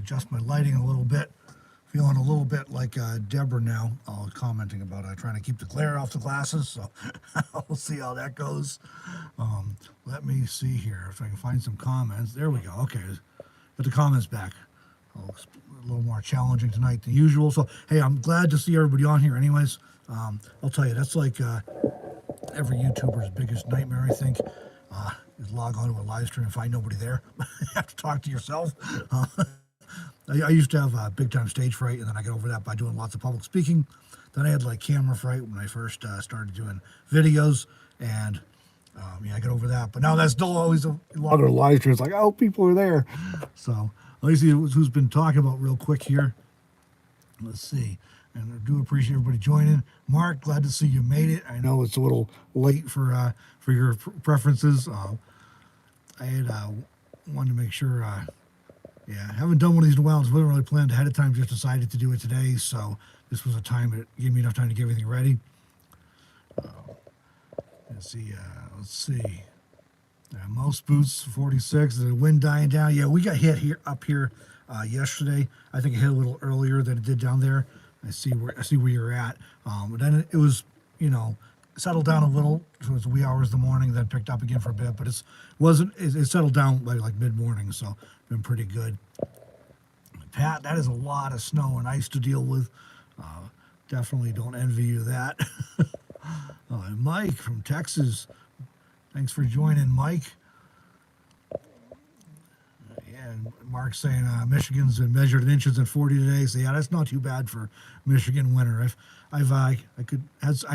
adjust my lighting a little bit. Feeling a little bit like Deborah now, commenting about trying to keep the glare off the glasses. So we'll see how that goes. Let me see here if I can find some comments. There we go. Okay, get the comments back. Oh, it's a little more challenging tonight than usual. So hey, I'm glad to see everybody on here. Anyways, I'll tell you that's like every YouTuber's biggest nightmare, I think. Is log on to a live stream and find nobody there. You have to talk to yourself. I used to have big time stage fright, and then I got over that by doing lots of public speaking. Then I had like camera fright when I first started doing videos, and I got over that. But now that's still always a lot of live streams. Like, oh, people are there. So let me see who's been talking about real quick here. Let's see. And I do appreciate everybody joining. Mark, glad to see you made it. I know it's a little late for your preferences. I had wanted to make sure. Haven't done one of these in a while. It's wasn't really planned ahead of time. Just decided to do it today. So this was a time that gave me enough time to get everything ready. Let's see. Most boots 46. The wind dying down. Yeah, we got hit up here yesterday. I think it hit a little earlier than it did down there. I see where you're at. But then it was settled down a little towards the wee hours of the morning. Then picked up again for a bit. But it settled down by like mid morning. So been pretty good. Pat, that is a lot of snow and ice to deal with. Definitely don't envy you that. Mike from Texas, thanks for joining, Mike. And Mark's saying Michigan's been measured in inches in 40 today. So yeah, that's not too bad for Michigan winter. I've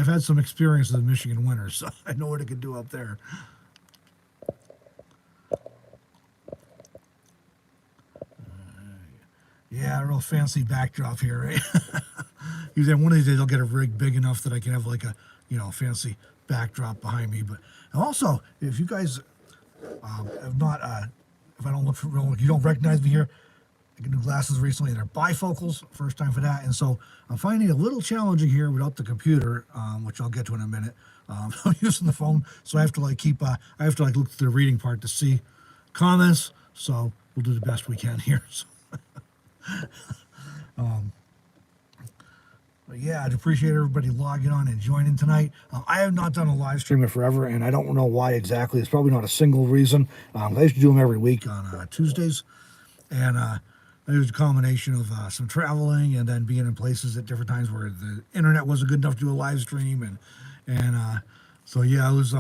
had some experience with Michigan winter, so I know what it could do up there. Yeah, a real fancy backdrop here, right? You said one of these days I'll get a rig big enough that I can have like a fancy backdrop behind me. But also, if you guys have not, if I don't look for real, you don't recognize me here. I got new glasses recently. They're bifocals, first time for that, and so I'm finding it a little challenging here without the computer, which I'll get to in a minute. I'm using the phone, so I have to look through the reading part to see comments. So we'll do the best we can here. So. Yeah, I'd appreciate everybody logging on and joining tonight. I have not done a live stream in forever, and I don't know why exactly. It's probably not a single reason. I used to do them every week on Tuesdays, and it was a combination of some traveling and then being in places at different times where the internet wasn't good enough to do a live stream, and so yeah, I was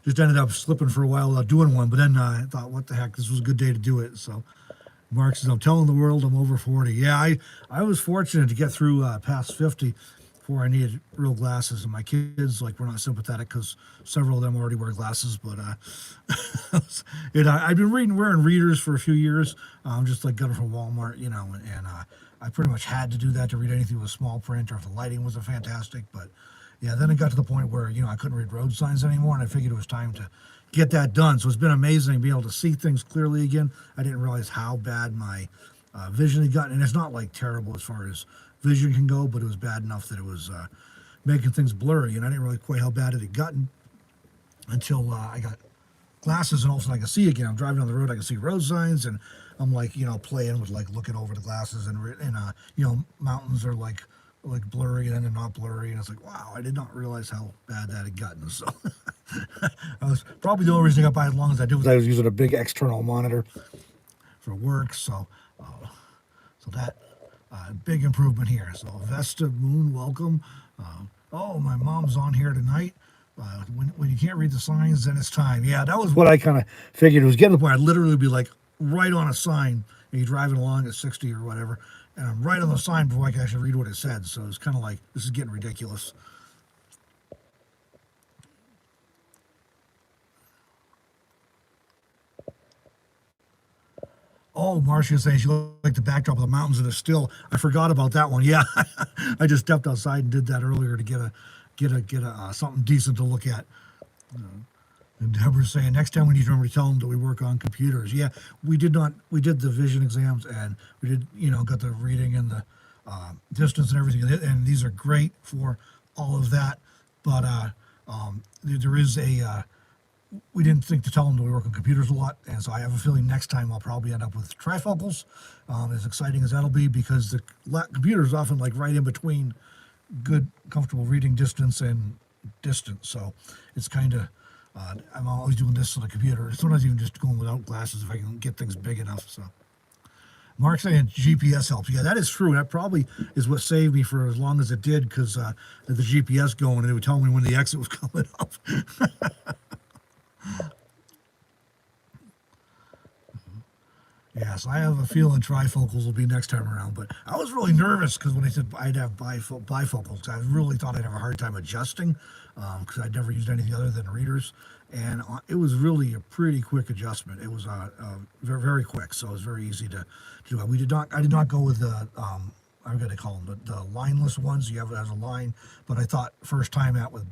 just ended up slipping for a while without doing one. But then I thought, what the heck, this was a good day to do it. So. Mark says, I'm telling the world I'm over 40. Yeah, I was fortunate to get through past 50 before I needed real glasses. And my kids, were not sympathetic because several of them already wear glasses. But I've been wearing readers for a few years, just got them from Walmart, and I pretty much had to do that to read anything with small print or if the lighting wasn't fantastic. But yeah, then it got to the point where, I couldn't read road signs anymore, and I figured it was time to get that done. So it's been amazing to be able to see things clearly again. I didn't realize how bad my vision had gotten, and it's not terrible as far as vision can go, but it was bad enough that it was making things blurry, and I didn't really quite how bad it had gotten until I got glasses, and all of a sudden I can see again. I'm driving down the road, I can see road signs, and I'm playing with looking over the glasses, and mountains are blurry and then they're not blurry, and it's wow, I did not realize how bad that had gotten. So I was probably the only reason I got by as long as I did was I was using a big external monitor for work. So that big improvement here. So Vesta Moon, welcome. Oh, my mom's on here tonight. When you can't read the signs, then it's time. Yeah, that was what I kind of figured. It was getting to the point I'd literally be right on a sign, and you're driving along at 60 or whatever, and I'm right on the sign before I can actually read what it said. So it's kind of this is getting ridiculous. Oh, Marcia's saying she liked the backdrop of the mountains and the still. I forgot about that one. Yeah, I just stepped outside and did that earlier to get a something decent to look at. And Deborah's saying next time we need to remember to tell them that we work on computers. Yeah, we did not. We did the vision exams and we did got the reading and the distance and everything, and these are great for all of that. But there is a we didn't think to tell them that we work on computers a lot, and so I have a feeling next time I'll probably end up with trifocals. As exciting as that'll be, because the computer is often like right in between good, comfortable reading distance and distance. So it's kind of I'm always doing this on the computer. Sometimes even just going without glasses if I can get things big enough. So Mark saying GPS helps. Yeah, that is true. That probably is what saved me for as long as it did, because the GPS going and it would tell me when the exit was coming up. Yes, I have a feeling trifocals will be next time around, but I was really nervous because when they said I'd have bifocals, I really thought I'd have a hard time adjusting, because I'd never used anything other than readers, and it was really a pretty quick adjustment. It was very, very quick, so it was very easy to do. I did not go with the I'm going to call them the lineless ones. You have it as a line, but I thought first time out with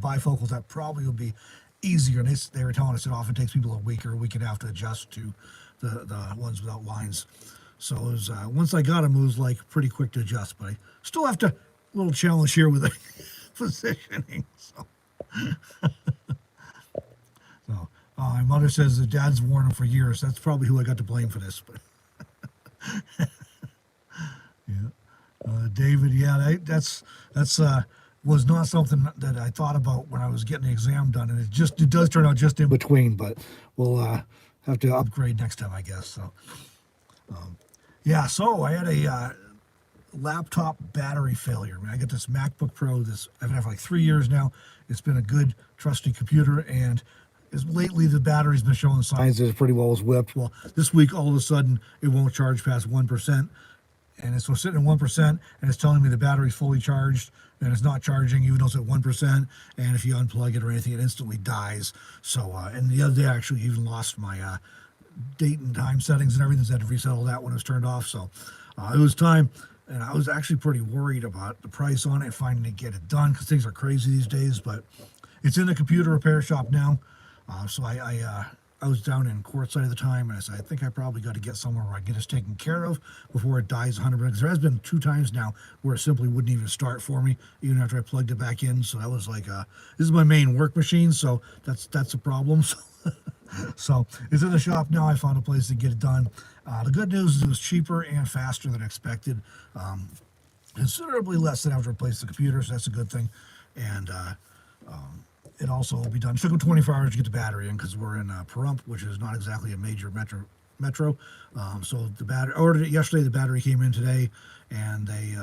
bifocals that probably would be easier. And they were telling us it often takes people a week or a week and a half to adjust to the ones without lines. So it was once I got them, it was like pretty quick to adjust. But I still have to little challenge here with the positioning. So, my mother says the dad's worn them for years. That's probably who I got to blame for this. But yeah, David. Yeah, that's was not something that I thought about when I was getting the exam done, and it does turn out just in between. But we'll have to upgrade next time, I guess. So, yeah. So I had a laptop battery failure. I mean, I got this MacBook Pro. I've had it for like 3 years now. It's been a good, trusty computer, and lately the battery's been showing signs that it pretty well was whipped. Well, this week all of a sudden it won't charge past 1%, and it's sitting at 1%, and it's telling me the battery's fully charged, and it's not charging even though it's at 1%. And if you unplug it or anything, it instantly dies. So, and the other day I actually even lost my date and time settings and everything. So I had to reset all that when it was turned off. So it was time, and I was actually pretty worried about the price on it and finding to get it done, because things are crazy these days. But it's in the computer repair shop now. So I was down in Quartzsite at the time, and I said, I think I probably got to get somewhere where I get this taken care of before it dies 100%. Because there has been 2 times now where it simply wouldn't even start for me, even after I plugged it back in. So that was like, this is my main work machine, so that's a problem. So it's in the shop now. I found a place to get it done. The good news is it was cheaper and faster than expected. Considerably less than after I replaced the computer, so that's a good thing. And it also will be done. It took them 24 hours to get the battery in, because we're in Pahrump, which is not exactly a major metro. So the battery, I ordered it yesterday. The battery came in today, and they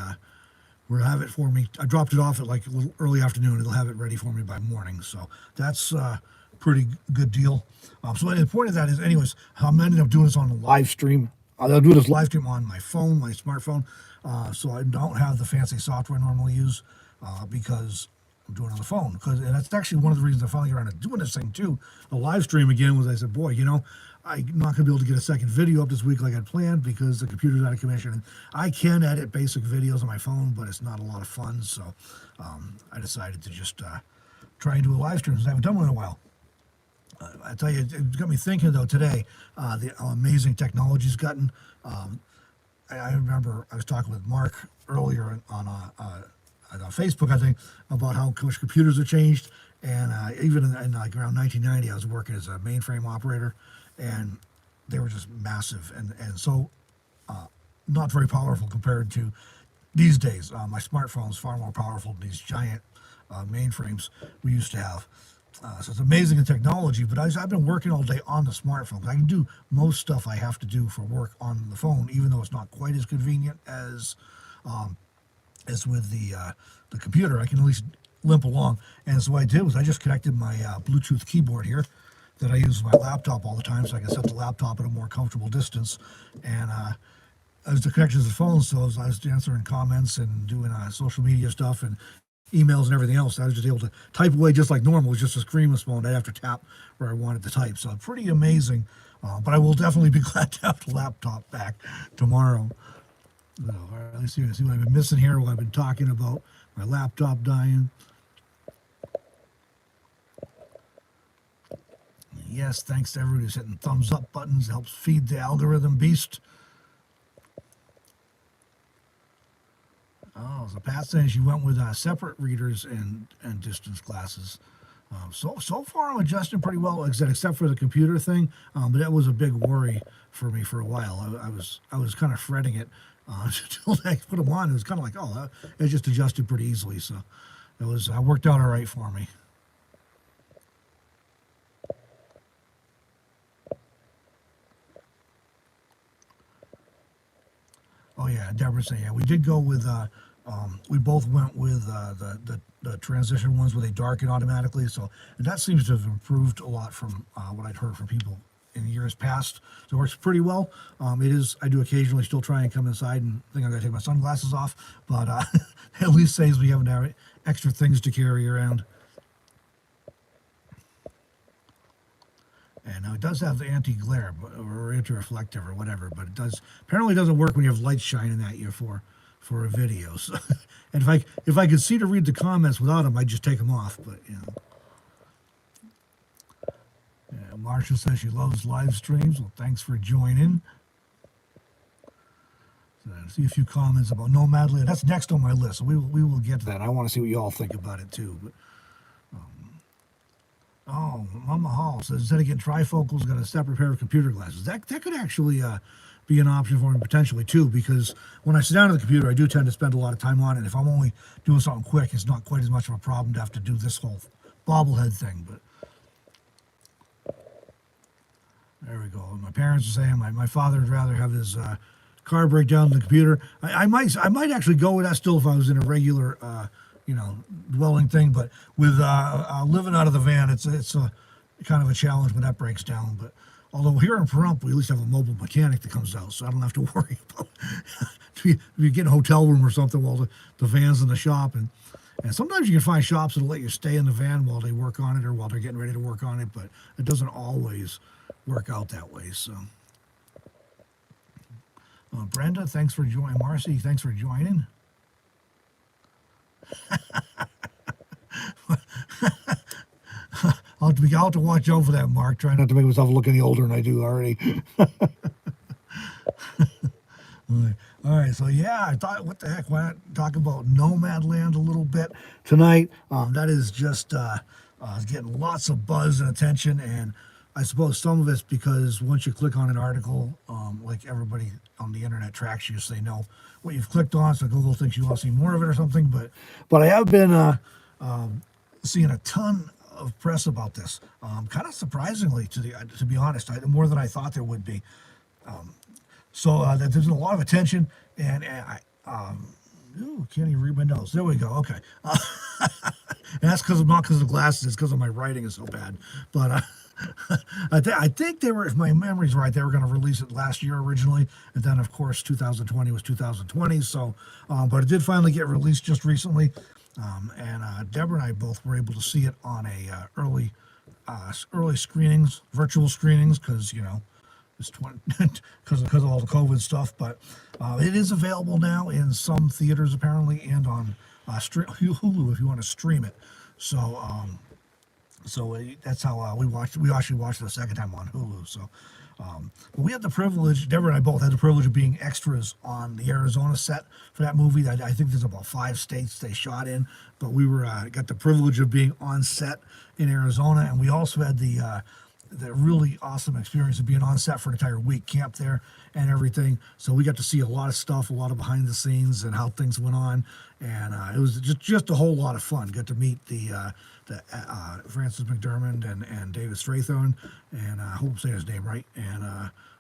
will have it for me. I dropped it off at like a little early afternoon. They'll have it ready for me by morning. So that's a pretty good deal. So the point of that is, anyways, I'm ending up doing this on a live stream. I'll do this live stream on my phone, my smartphone. So I don't have the fancy software I normally use, because I'm doing it on the phone. And that's actually one of the reasons I finally got around to doing this thing too. The live stream again was, I said, boy, I'm not going to be able to get a second video up this week like I'd planned, because the computer's out of commission. And I can edit basic videos on my phone, but it's not a lot of fun. So I decided to just try and do a live stream, because I haven't done one in a while. I tell you, it got me thinking though today, how amazing technology's gotten. I remember I was talking with Mark earlier on Facebook, I think, about how much computers have changed. And even in like around 1990, I was working as a mainframe operator, and they were just massive and so not very powerful compared to these days. My smartphone is far more powerful than these giant mainframes we used to have. So it's amazing in technology, but I've been working all day on the smartphone. I can do most stuff I have to do for work on the phone, even though it's not quite as convenient as with the computer. I can at least limp along. And so what I did was I just connected my Bluetooth keyboard here that I use with my laptop all the time, so I can set the laptop at a more comfortable distance. And as the connection to the phone, so as I was answering comments and doing social media stuff and emails and everything else, I was just able to type away just like normal. It was just a screen was phone. I'd have to tap where I wanted to type. So pretty amazing. But I will definitely be glad to have the laptop back tomorrow. So, all right, let's see what I've been missing here, what I've been talking about. My laptop dying. Yes, thanks to everybody who's hitting thumbs up buttons. It helps feed the algorithm beast. Oh, so Pat saying she went with separate readers and distance glasses. So far I'm adjusting pretty well, like I said, except for the computer thing. But that was a big worry for me for a while. I was kind of fretting it until I put them on. It was kind of like, oh, it just adjusted pretty easily. So it worked out all right for me. Oh yeah, Deborah saying, yeah, we did go with. We both went with the transition ones where they darken automatically. So and that seems to have improved a lot from what I'd heard from people in years past. So it works pretty well. It is. I do occasionally still try and come inside and think I'm gonna take my sunglasses off, but at least saves me having to have extra things to carry around. And now it does have the anti-glare or anti-reflective or whatever, but it does apparently doesn't work when you have lights shining at you for a video. So, and if I could see to read the comments without them, I'd just take them off. But yeah, Marcia says she loves live streams. Well, thanks for joining. So, see a few comments about Nomadland. That's next on my list. So we will get to that. I want to see what you all think about it too. But oh, Mama Hall says instead of getting trifocals, got a separate pair of computer glasses. That could actually be an option for me potentially too, because when I sit down at the computer, I do tend to spend a lot of time on it. If I'm only doing something quick, it's not quite as much of a problem to have to do this whole bobblehead thing. But there we go. My parents are saying my father would rather have his car break down than the computer. I might actually go with that still if I was in a regular dwelling thing, but with living out of the van, it's a kind of a challenge when that breaks down. But although here in Pahrump, we at least have a mobile mechanic that comes out, so I don't have to worry about if you get a hotel room or something while the van's in the shop. And sometimes you can find shops that'll let you stay in the van while they work on it or while they're getting ready to work on it, but it doesn't always work out that way. So, Brenda, thanks for joining. Marcy, thanks for joining. I'll have to watch out for that, Mark. Try not to make myself look any older than I do already. All right, so yeah, I thought, what the heck, why not talk about Nomadland a little bit tonight? That is just getting lots of buzz and attention, and I suppose some of it's because once you click on an article, like everybody on the internet tracks you, so they know what you've clicked on, so Google thinks you want to see more of it or something. But I have been seeing a ton of press about this, kind of surprisingly, to be honest, more than I thought there would be. So there's a lot of attention, and ooh, can't even read my nose. There we go. Okay, and that's not because of the glasses. It's because of my writing is so bad. But I think they were, if my memory's right, they were going to release it last year originally, and then of course 2020 was 2020. So, but it did finally get released just recently, and Deborah and I both were able to see it on a early screenings, virtual screenings, because it's because of all the COVID stuff. But it is available now in some theaters apparently, and on Hulu if you want to stream it. So. So that's how we actually watched it the second time on Hulu. So, but we had the privilege. Deborah and I both had the privilege of being extras on the Arizona set for that movie. I think there's about 5 states they shot in, but we got the privilege of being on set in Arizona, and we also had the really awesome experience of being on set for an entire week, camp there and everything. So we got to see a lot of stuff, a lot of behind the scenes and how things went on, and it was just a whole lot of fun. Got to meet the Francis McDermott and David Strathern, and I hope I'm saying his name right, and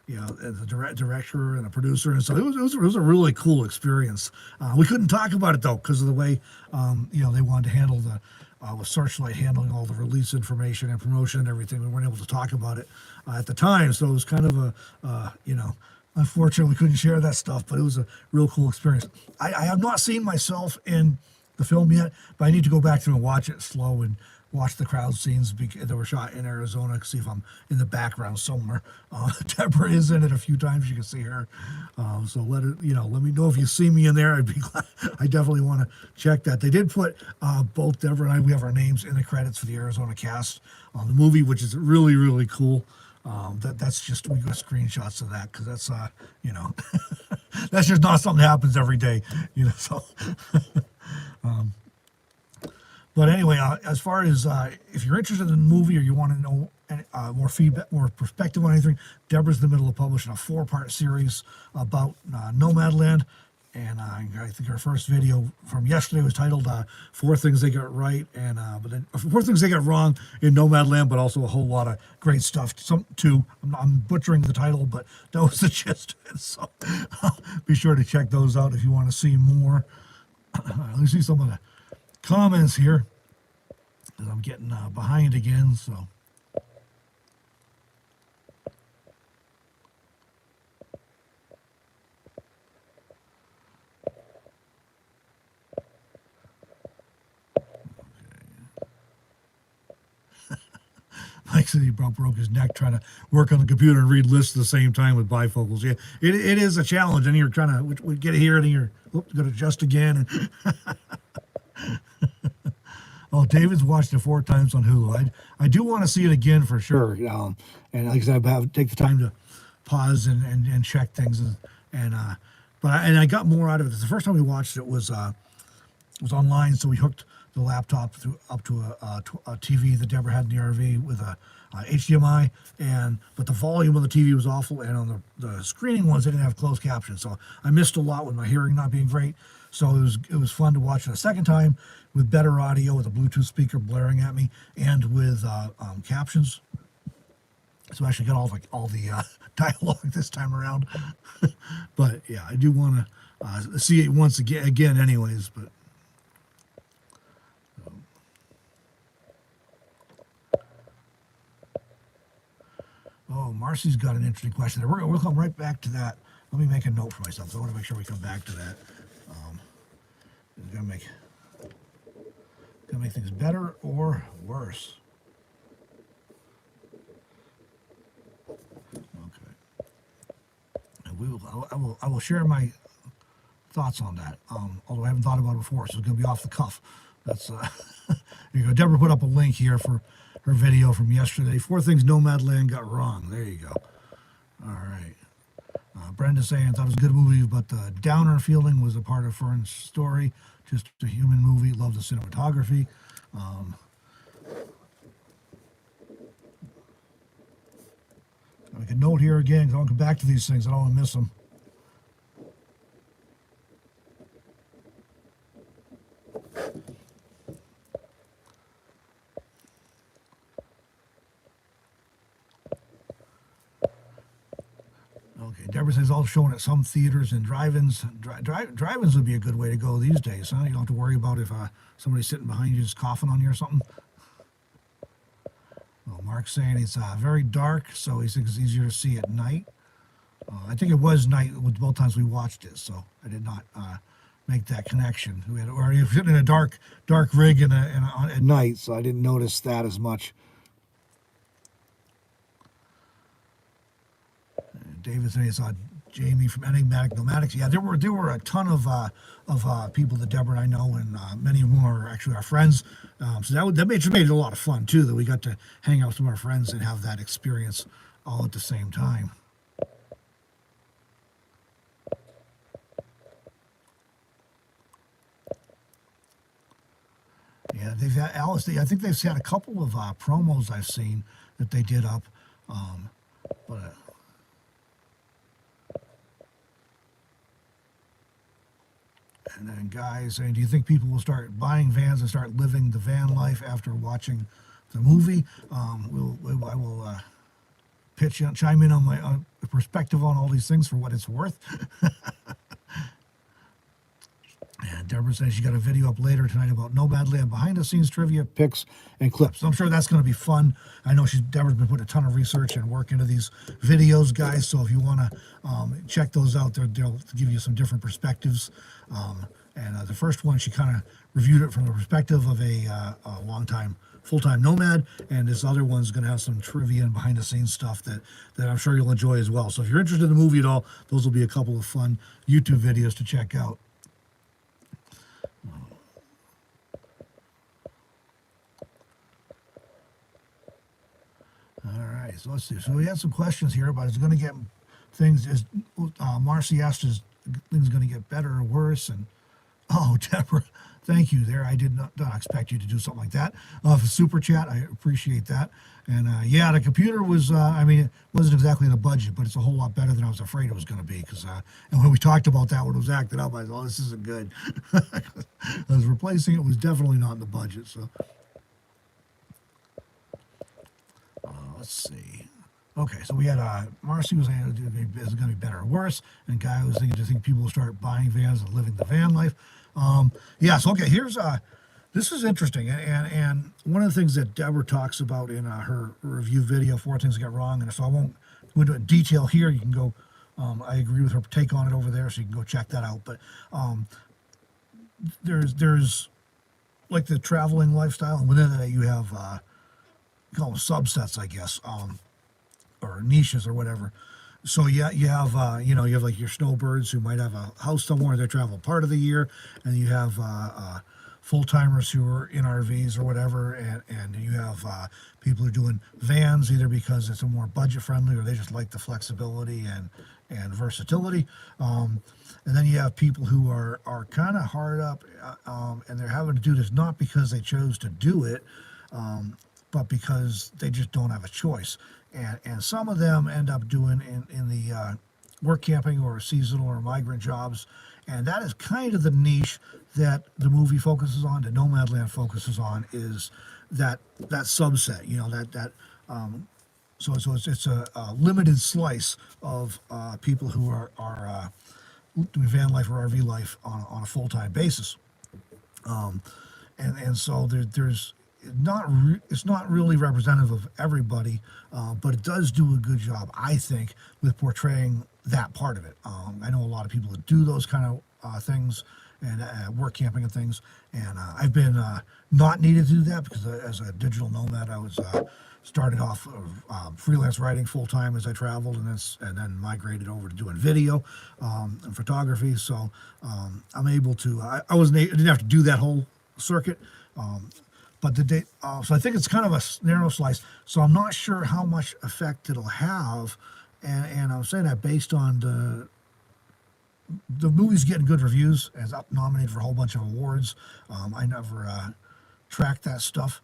the director and the producer, and so it was a really cool experience. We couldn't talk about it though because of the way they wanted to handle with Searchlight handling all the release information and promotion and everything. We weren't able to talk about it at the time, so it was kind of unfortunately we couldn't share that stuff, but it was a real cool experience. I have not seen myself in the film yet, but I need to go back through and watch it slow and watch the crowd scenes that were shot in Arizona, see if I'm in the background somewhere. Deborah is in it a few times. You can see her. So let me know if you see me in there. I'd be glad. I definitely want to check that. They did put both Deborah and I, we have our names in the credits for the Arizona cast on the movie, which is really, really cool. That's just, we got screenshots of that because that's, that's just not something that happens every day, so. But anyway, as far as if you're interested in the movie or you want to know more feedback, more perspective on anything, Deborah's in the middle of publishing a 4-part series about Nomadland. And I think our first video from yesterday was titled "4 Things They Got Right," and but then 4 things they got wrong in Nomadland, but also a whole lot of great stuff. I'm butchering the title, but that was the gist of it. So be sure to check those out if you want to see more. Let me see some of the comments here, because I'm getting behind again. So. Mike said he broke his neck trying to work on the computer and read lists at the same time with bifocals. Yeah, it is a challenge, and you're trying to we get it here, and then you're going to adjust again. And oh, David's watched it 4 times on Hulu. I do want to see it again for sure. And like I said, I have to take the time to pause and check things, but I got more out of it. The first time we watched it was online, so we hooked the laptop up to a TV that Deborah had in the RV with a HDMI, but the volume of the TV was awful, and on the screening ones they didn't have closed captions, so I missed a lot with my hearing not being great. So it was fun to watch it a second time with better audio, with a Bluetooth speaker blaring at me, and with captions. So I actually got all the dialogue this time around. But yeah, I do want to see it once again anyways. But oh, Marcy's got an interesting question there. We'll come right back to that. Let me make a note for myself. So I want to make sure we come back to that. Gonna make things better or worse. Okay. And I will share my thoughts on that. Although I haven't thought about it before, so it's gonna be off the cuff. That's here you go. Deborah put up a link here for her video from yesterday. 4 things Nomadland got wrong. There you go. All right. Brenda saying thought it was a good movie, but the downer feeling was a part of Fern's story. Just a human movie. Love the cinematography. I make a note here again, because I want to come back to these things. I don't want to miss them. Okay, Deborah says all showing at some theaters and drive-ins. Drive-ins would be a good way to go these days, huh? You don't have to worry about if somebody's sitting behind you just coughing on you or something. Well, Mark's saying it's very dark, so he thinks it's easier to see at night. I think it was night with both times we watched it, so I did not make that connection. Or you're sitting in a dark rig at night, so I didn't notice that as much. David saying he saw Jamie from Enigmatic Nomadics. Yeah, there were a ton of people that Deborah and I know, and many of them are actually our friends. So that made it a lot of fun too. That we got to hang out with some of our friends and have that experience all at the same time. Yeah, they've had Alice. I think they've had a couple of promos I've seen that they did up, but. And then guys saying, do you think people will start buying vans and start living the van life after watching the movie? I will chime in on my perspective on all these things for what it's worth. And Deborah says she got a video up later tonight about Nomadland behind-the-scenes trivia, pics, and clips. So I'm sure that's going to be fun. I know Deborah's been putting a ton of research and work into these videos, guys. So if you want to check those out, they'll give you some different perspectives. And the first one, she kind of reviewed it from the perspective of a long-time full-time nomad, and this other one's going to have some trivia and behind-the-scenes stuff that I'm sure you'll enjoy as well. So if you're interested in the movie at all, those will be a couple of fun YouTube videos to check out. All right, so let's see. So we had some questions here about is it going to get things, Marcy asked, is things going to get better or worse? And Oh, Deborah, thank you there. I did not expect you to do something like that. For super chat, I appreciate that. And yeah, the computer was, I mean, it wasn't exactly in the budget, but it's a whole lot better than I was afraid it was going to be. And when we talked about that, when it was acted up, I thought, oh, this isn't good. I was replacing it, was definitely not in the budget. So let's see. Okay, so we had Marcy was saying is it going to be better or worse, and Guy was thinking, do you think people will start buying vans and living the van life? Yes. Okay. Here's this is interesting, and one of the things that Deborah talks about in her review video, four things that got wrong, and so I won't go into detail here. You can go. I agree with her take on it over there, so you can go check that out. But there's like the traveling lifestyle, and within that you have call them subsets, I guess, or niches or whatever. So yeah, you have you have like your snowbirds who might have a house somewhere they travel part of the year, and you have full timers who are in RVs or whatever, and you have people who are doing vans either because it's a more budget friendly or they just like the flexibility and versatility. And then you have people who are kind of hard up, and they're having to do this not because they chose to do it, but because they just don't have a choice. And some of them end up doing in the work camping or seasonal or migrant jobs. And that is kind of the niche that the movie focuses on, that Nomadland focuses on, is that subset, so it's a limited slice of people who are doing van life or RV life on a full-time basis. And so there's it's not really representative of everybody, but it does do a good job, I think, with portraying that part of it. I know a lot of people that do those kind of things and work camping and things, and I've been not needed to do that because as a digital nomad, I was started off freelance writing full time as I traveled, and then migrated over to doing video and photography. So I'm able to. I didn't have to do that whole circuit. But so I think it's kind of a narrow slice. So I'm not sure how much effect it'll have, and I'm saying that based on the movie's getting good reviews, as up nominated for a whole bunch of awards. I never tracked that stuff.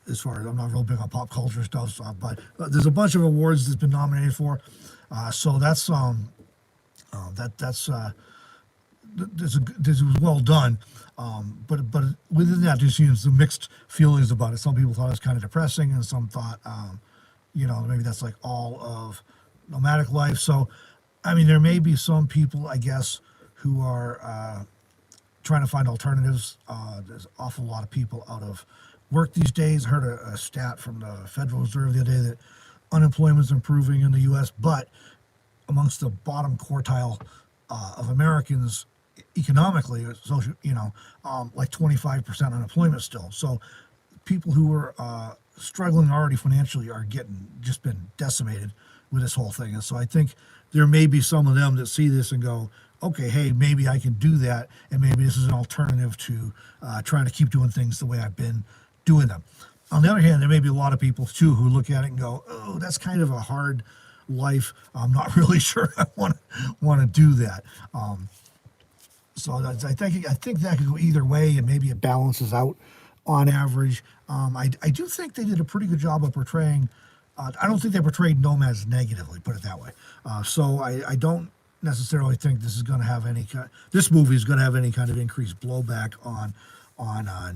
As far as I'm not real big on pop culture stuff, but there's a bunch of awards that's been nominated for. So that's this was well done. But within that, there's some mixed feelings about it. Some people thought it was kind of depressing, and some thought, maybe that's like all of nomadic life. So, I mean, there may be some people, I guess, who are trying to find alternatives. There's an awful lot of people out of work these days. I heard a stat from the Federal Reserve the other day that unemployment is improving in the U.S., but amongst the bottom quartile of Americans economically, social, like 25% unemployment still. So people who are struggling already financially are just been decimated with this whole thing. And so I think there may be some of them that see this and go, okay, hey, maybe I can do that, and maybe this is an alternative to trying to keep doing things the way I've been doing them. On the other hand, there may be a lot of people too who look at it and go, oh, that's kind of a hard life. I'm not really sure I want to do that. So I think that could go either way, and maybe it balances out on average. I do think they did a pretty good job of portraying. I don't think they portrayed nomads negatively, put it that way. So I don't necessarily think this movie is going to have any kind of increased blowback on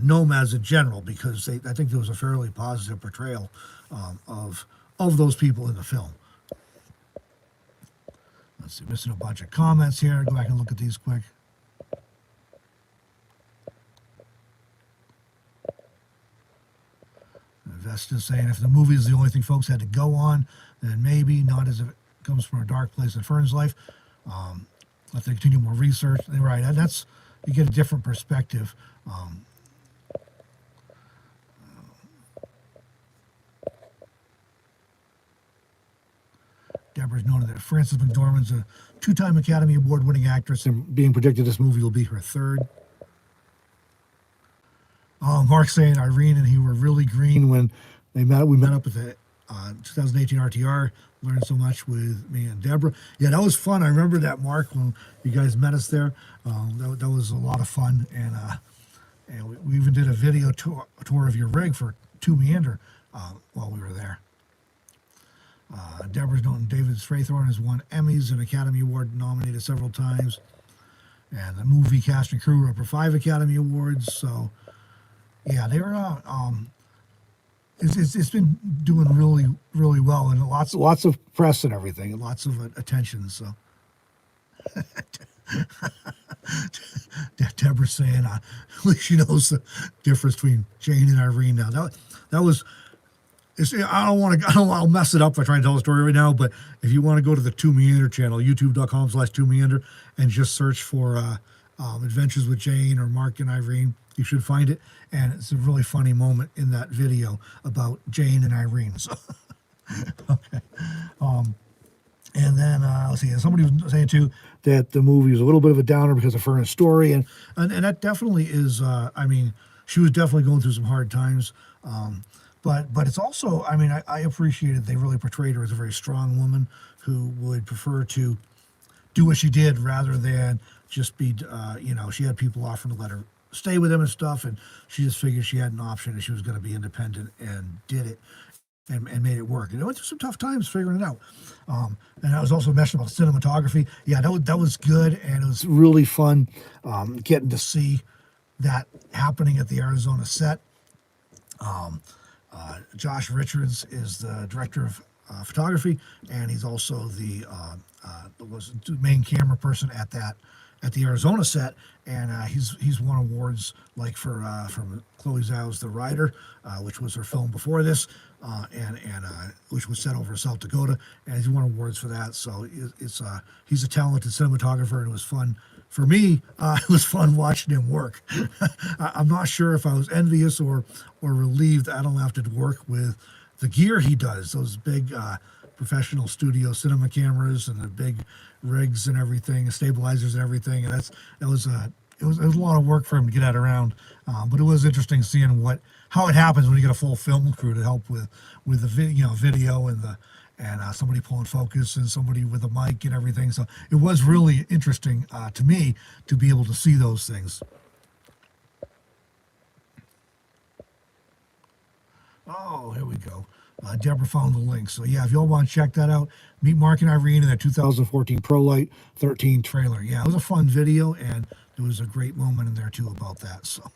nomads in general, because I think there was a fairly positive portrayal of those people in the film. Let's see, missing a bunch of comments here. Go back and look at these quick. Vesta's saying if the movie is the only thing folks had to go on, then maybe, not as if it comes from a dark place in Fern's life. Let them continue more research. Right, that's, you get a different perspective. Deborah's noted that Frances McDormand's a two-time Academy Award-winning actress, and being predicted this movie will be her third. Mark saying Irene and he were really green when we met up at the 2018 RTR. learned so much with me and Deborah. Yeah, that was fun. I remember that, Mark, when you guys met us there. That was a lot of fun, and we even did a video tour of your rig for Two Meander while we were there. Deborah's known David Strathorn has won Emmys and Academy Award nominated several times, and the movie cast and crew were up for 5 Academy Awards. So, yeah, they were. It's been doing really, really well, and lots of press and everything, and lots of attention. So, Deborah saying, at least she knows the difference between Jane and Irene now. That was. I don't want to. I'll mess it up by trying to tell the story right now. But if you want to go to the Two Meander channel, YouTube.com/Two Meander, and just search for Adventures with Jane or Mark and Irene, you should find it. And it's a really funny moment in that video about Jane and Irene. So, okay. And then let's see. Somebody was saying too that the movie was a little bit of a downer because of Fern's story, and that definitely is. I mean, she was definitely going through some hard times. But it's also, I mean, I appreciated they really portrayed her as a very strong woman who would prefer to do what she did rather than just be, she had people offering to let her stay with them and stuff, and she just figured she had an option and she was going to be independent and did it and made it work. And it went through some tough times figuring it out. And I was also mentioning about cinematography. Yeah, that was good, and it was really fun getting to see that happening at the Arizona set. Josh Richards is the director of photography, and he's also the main camera person at the Arizona set. And he's won awards like from Chloe Zhao's The Rider, which was her film before this, and which was set over South Dakota, and he's won awards for that. So he's a talented cinematographer, and it was fun. For me, it was fun watching him work. I'm not sure if I was envious or relieved I don't have to work with the gear he does, those big professional studio cinema cameras and the big rigs and everything, stabilizers and everything. And it was a lot of work for him to get that around. But it was interesting seeing how it happens when you get a full film crew to help with the video and somebody pulling focus and somebody with a mic and everything. So it was really interesting to me to be able to see those things. Oh, here we go. Deborah found the link. So yeah, if y'all want to check that out, meet Mark and Irene in that 2014 ProLite 13 trailer. Yeah, it was a fun video, and there was a great moment in there too about that. So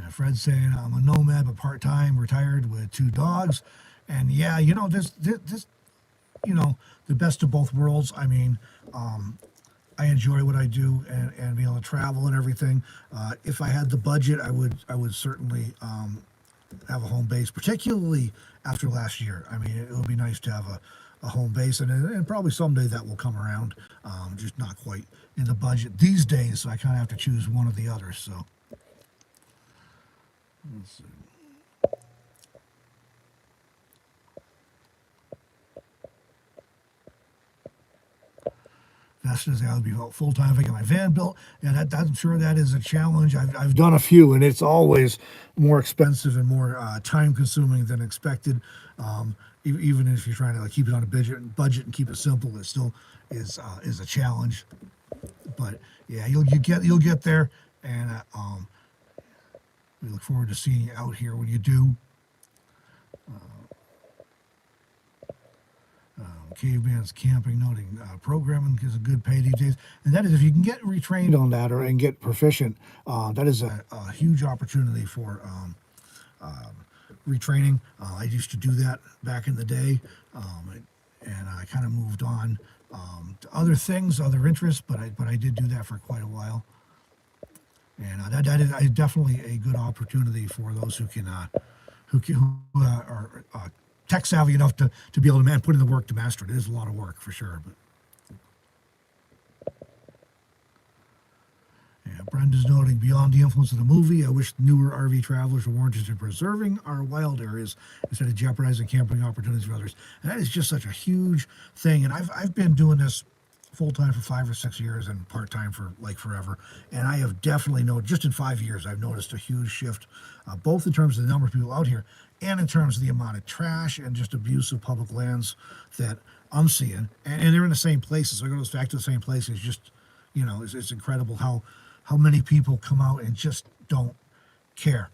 Fred's saying, I'm a nomad, but part-time, retired with 2 dogs. And yeah, this, the best of both worlds. I mean, I enjoy what I do and be able to travel and everything. If I had the budget, I would certainly have a home base, particularly after last year. I mean, it would be nice to have a home base, and probably someday that will come around, just not quite in the budget these days, so I kind of have to choose one or the other. So let's see. Vestas, I would be full time if I get my van built. Yeah, I'm sure that is a challenge. I've done a few, and it's always more expensive and more time consuming than expected. Even if you're trying to keep it on a budget and keep it simple, it still is a challenge. But yeah, you'll get there, and we look forward to seeing you out here when you do. Caveman's camping, noting programming is a good pay these days, and that is if you can get retrained on that and get proficient. That is a huge opportunity for retraining. I used to do that back in the day, and I kind of moved on to other things, other interests, but I did do that for quite a while, and that is definitely a good opportunity for those who are tech savvy enough to be able to put in the work to master it. It is a lot of work for sure. But yeah, Brenda's noting, beyond the influence of the movie, I wish newer RV travelers were more interested in preserving our wild areas instead of jeopardizing camping opportunities for others. And that is just such a huge thing. And I've been doing this full-time for 5 or 6 years and part-time for forever. And I have definitely just in 5 years, I've noticed a huge shift, both in terms of the number of people out here and in terms of the amount of trash and just abuse of public lands that I'm seeing, and they're in the same places. So it goes back to the same places. Just, it's incredible how many people come out and just don't care.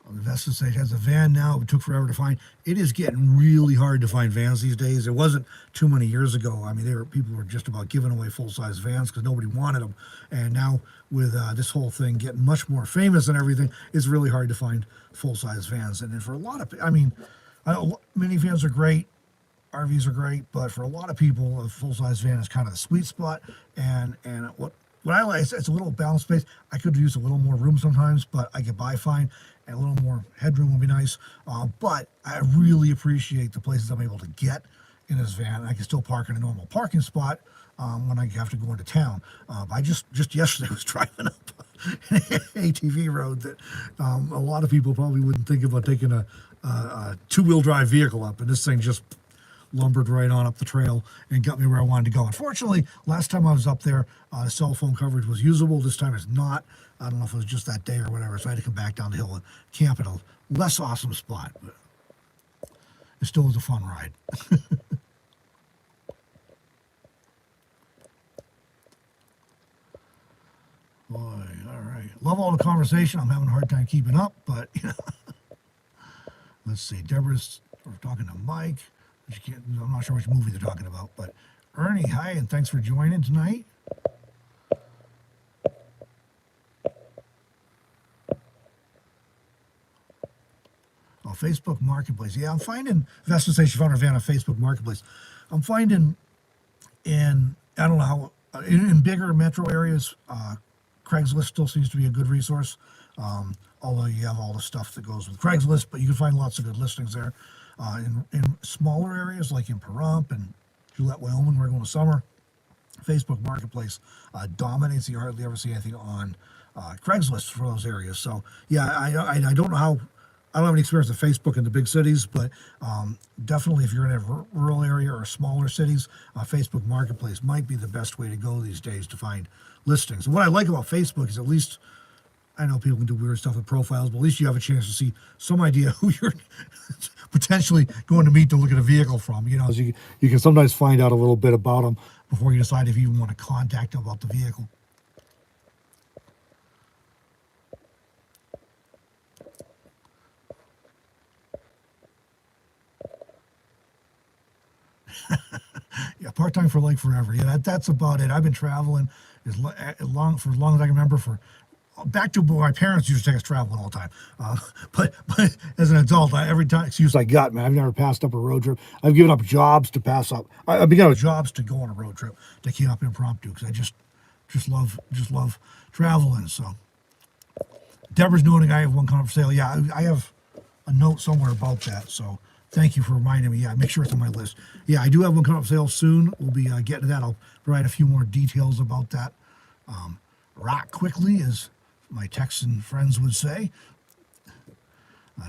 Investment stage has a van now. It took forever to find. It is getting really hard to find vans these days. It wasn't too many years ago. I mean, people were just about giving away full size vans because nobody wanted them. And now with this whole thing getting much more famous and everything, it's really hard to find full size vans. And then for a lot of, minivans are great, RVs are great, but for a lot of people, a full size van is kind of the sweet spot. And what I like is it's a little balance space. I could use a little more room sometimes, but I get by fine. And a little more headroom would be nice. But I really appreciate the places I'm able to get in this van. I can still park in a normal parking spot when I have to go into town. I just yesterday was driving up an ATV road that a lot of people probably wouldn't think about taking a two-wheel drive vehicle up, and this thing just lumbered right on up the trail and got me where I wanted to go. Unfortunately, last time I was up there, cell phone coverage was usable. This time it's not. I don't know if it was just that day or whatever, so I had to come back down the hill and camp at a less awesome spot. But it still was a fun ride. Boy, all right. Love all the conversation. I'm having a hard time keeping up, but, let's see. Deborah's talking to Mike. I'm not sure which movie they're talking about, but Ernie, hi, and thanks for joining tonight. Oh, Facebook Marketplace. Yeah, I'm finding, Vesta says she found her van on Facebook Marketplace. I'm finding I don't know how, in bigger metro areas, Craigslist still seems to be a good resource. Although you have all the stuff that goes with Craigslist, but you can find lots of good listings there. In smaller areas like in Pahrump and Gillette, Wyoming, where we're going to summer, Facebook Marketplace dominates. You hardly ever see anything on Craigslist for those areas. So yeah, I don't know how. I don't have any experience with Facebook in the big cities, but definitely if you're in a rural area or smaller cities, Facebook Marketplace might be the best way to go these days to find listings. And what I like about Facebook is at least, I know people can do weird stuff with profiles, but at least you have a chance to see some idea who you're potentially going to meet to look at a vehicle from. So you can sometimes find out a little bit about them before you decide if you even want to contact them about the vehicle. Yeah, part-time for like forever. Yeah, that's about it. I've been traveling for as long as I can remember. Back to my parents used to take us traveling all the time. But as an adult, every time excuse I got, man, I've never passed up a road trip. I've given up jobs to pass up. I've given up jobs to go on a road trip to keep up impromptu because I just love traveling. So Deborah's noting I have one coming for sale. Yeah, I have a note somewhere about that. So thank you for reminding me. Yeah, make sure it's on my list. Yeah, I do have one coming up for sale soon. We'll be getting to that. I'll provide a few more details about that. Rock quickly, as my Texan friends would say.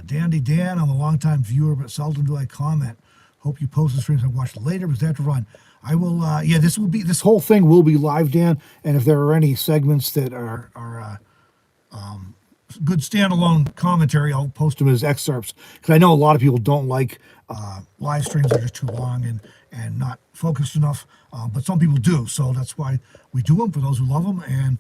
Dandy Dan, I'm a longtime viewer, but seldom do I comment. Hope you post the streams and watch later, because they have to run. I will, this whole thing will be live, Dan, and if there are any segments that are good standalone commentary, I'll post them as excerpts, because I know a lot of people don't like live streams that are just too long and not focused enough, but some people do, so that's why we do them, for those who love them, and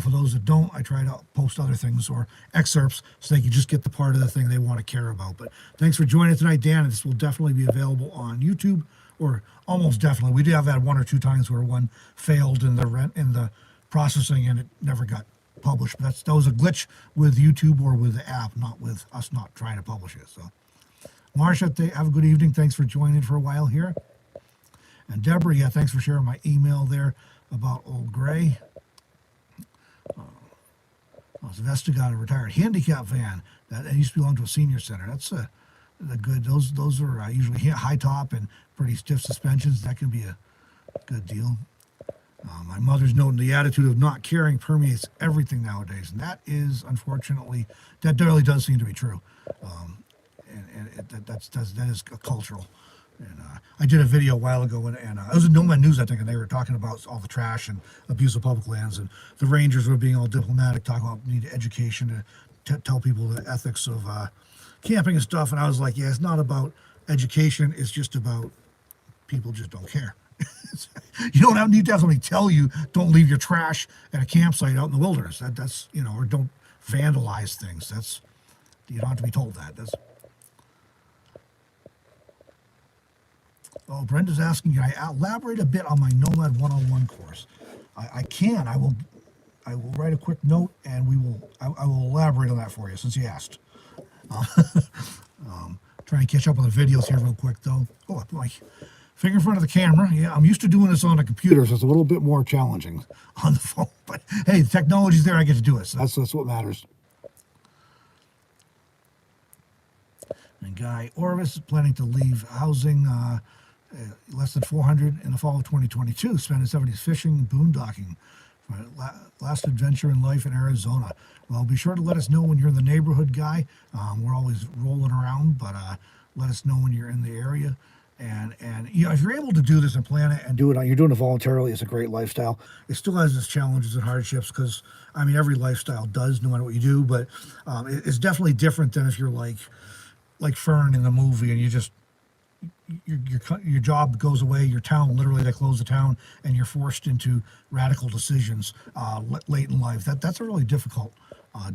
for those that don't, I try to post other things or excerpts so they can just get the part of the thing they want to care about. But thanks for joining tonight, Dan. This will definitely be available on YouTube, or almost definitely. We did have that one or two times where one failed in the processing and it never got published. But that was a glitch with YouTube or with the app, not with us not trying to publish it. So, Marcia, have a good evening. Thanks for joining for a while here. And Deborah, yeah, thanks for sharing my email there about Old Gray. Vesta got a retired handicap van that used to belong to a senior center. That's a good. Those are usually high top and pretty stiff suspensions. That can be a good deal. My mother's noting the attitude of not caring permeates everything nowadays, and that is unfortunately that really does seem to be true. And that is a cultural And I did a video a while ago, and it was in Nomad News, I think, and they were talking about all the trash and abuse of public lands, and the rangers were being all diplomatic, talking about need education to tell people the ethics of camping and stuff. And I was like, yeah, it's not about education; it's just about people just don't care. You don't need to have somebody tell you don't leave your trash at a campsite out in the wilderness. That's or don't vandalize things. That's you don't have to be told that. That's Oh, Brenda's asking, can I elaborate a bit on my Nomad 101 course? I can. I will write a quick note, and I will elaborate on that for you since you asked. Trying to catch up on the videos here real quick, though. Oh, my finger in front of the camera. Yeah, I'm used to doing this on a computer, so it's a little bit more challenging on the phone. But hey, the technology's there. I get to do it. So that's what matters. And Guy Orvis is planning to leave housing less than 400 in the fall of 2022. Spent his 70s fishing, boondocking. Last adventure in life in Arizona. Well, be sure to let us know when you're in the neighborhood, Guy. We're always rolling around, but let us know when you're in the area. And if you're able to do this and plan it and do it, you're doing it voluntarily. It's a great lifestyle. It still has its challenges and hardships because every lifestyle does, no matter what you do. But it's definitely different than if you're like Fern in the movie, and you just your job goes away, your town, literally they close the town, and you're forced into radical decisions late in life. That's a really difficult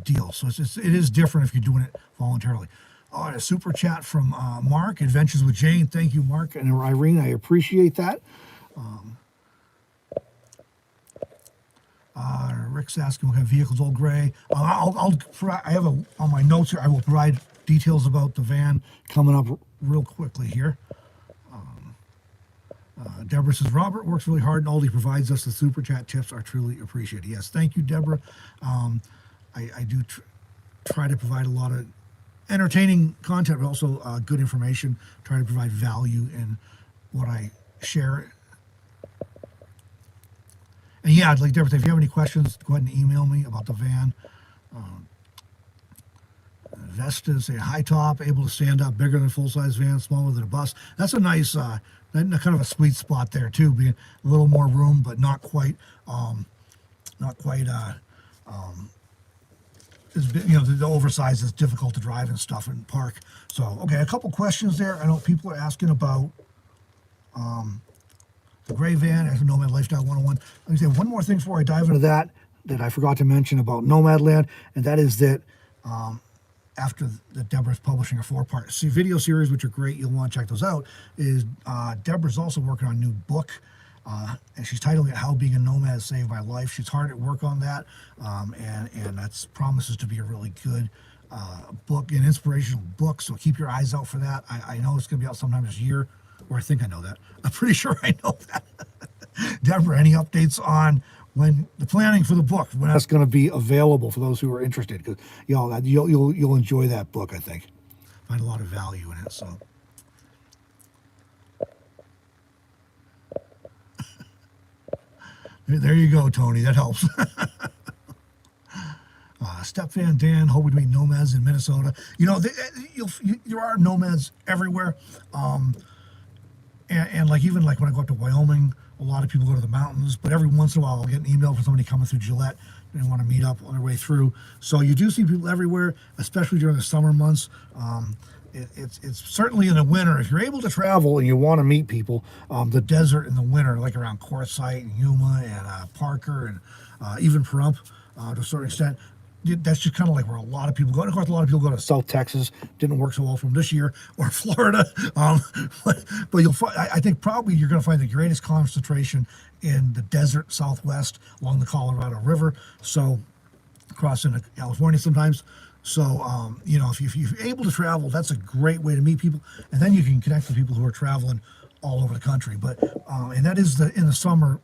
deal. So it is different if you're doing it voluntarily. Oh, and a super chat from Mark, Adventures with Jane. Thank you, Mark and Irene. I appreciate that. Rick's asking what kind of vehicles, Old Gray. I have on my notes here. I will provide details about the van coming up real quickly here. Deborah says, Robert works really hard and all he provides us the super chat tips are truly appreciated. Yes, thank you, Deborah. I do try to provide a lot of entertaining content, but also good information, try to provide value in what I share. And yeah, I'd like Deborah, if you have any questions, go ahead and email me about the van. Vesta say high top, able to stand up, bigger than a full-size van, smaller than a bus. That's a nice, kind of a sweet spot there too, being a little more room, but not quite, the oversized is difficult to drive and stuff and park. So, okay, a couple questions there. I know people are asking about the gray van as a Nomad Lifestyle 101. Let me say one more thing before I dive into that I forgot to mention about Nomadland, and that is that after that Deborah's publishing a 4-part video series, which are great, you'll want to check those out, is Deborah's also working on a new book, and she's titling it How Being a Nomad Saved My Life. She's hard at work on that, and that promises to be a really good book, an inspirational book, so keep your eyes out for that. I know it's going to be out sometime this year, or I think I know that. I'm pretty sure I know that. Deborah, any updates on when the planning for the book, when that's going to be available for those who are interested? Because you'll enjoy that book, I think. Find a lot of value in it. So, there you go, Tony. That helps. Step Van Dan, hope we're doing nomads in Minnesota. There are nomads everywhere. And even when I go up to Wyoming, a lot of people go to the mountains, but every once in a while I'll get an email from somebody coming through Gillette and they want to meet up on their way through. So you do see people everywhere, especially during the summer months. It's certainly in the winter. If you're able to travel and you want to meet people, the desert in the winter, like around Quartzsite and Yuma and Parker and even Pahrump to a certain extent, that's just kind of like where a lot of people go. And of course, a lot of people go to South Texas. Didn't work so well from this year, or Florida. But you'll find, I think probably you're going to find the greatest concentration in the desert Southwest along the Colorado River. So across into California sometimes. So, if you're able to travel, that's a great way to meet people. And then you can connect with people who are traveling all over the country. But, and that is in the summer,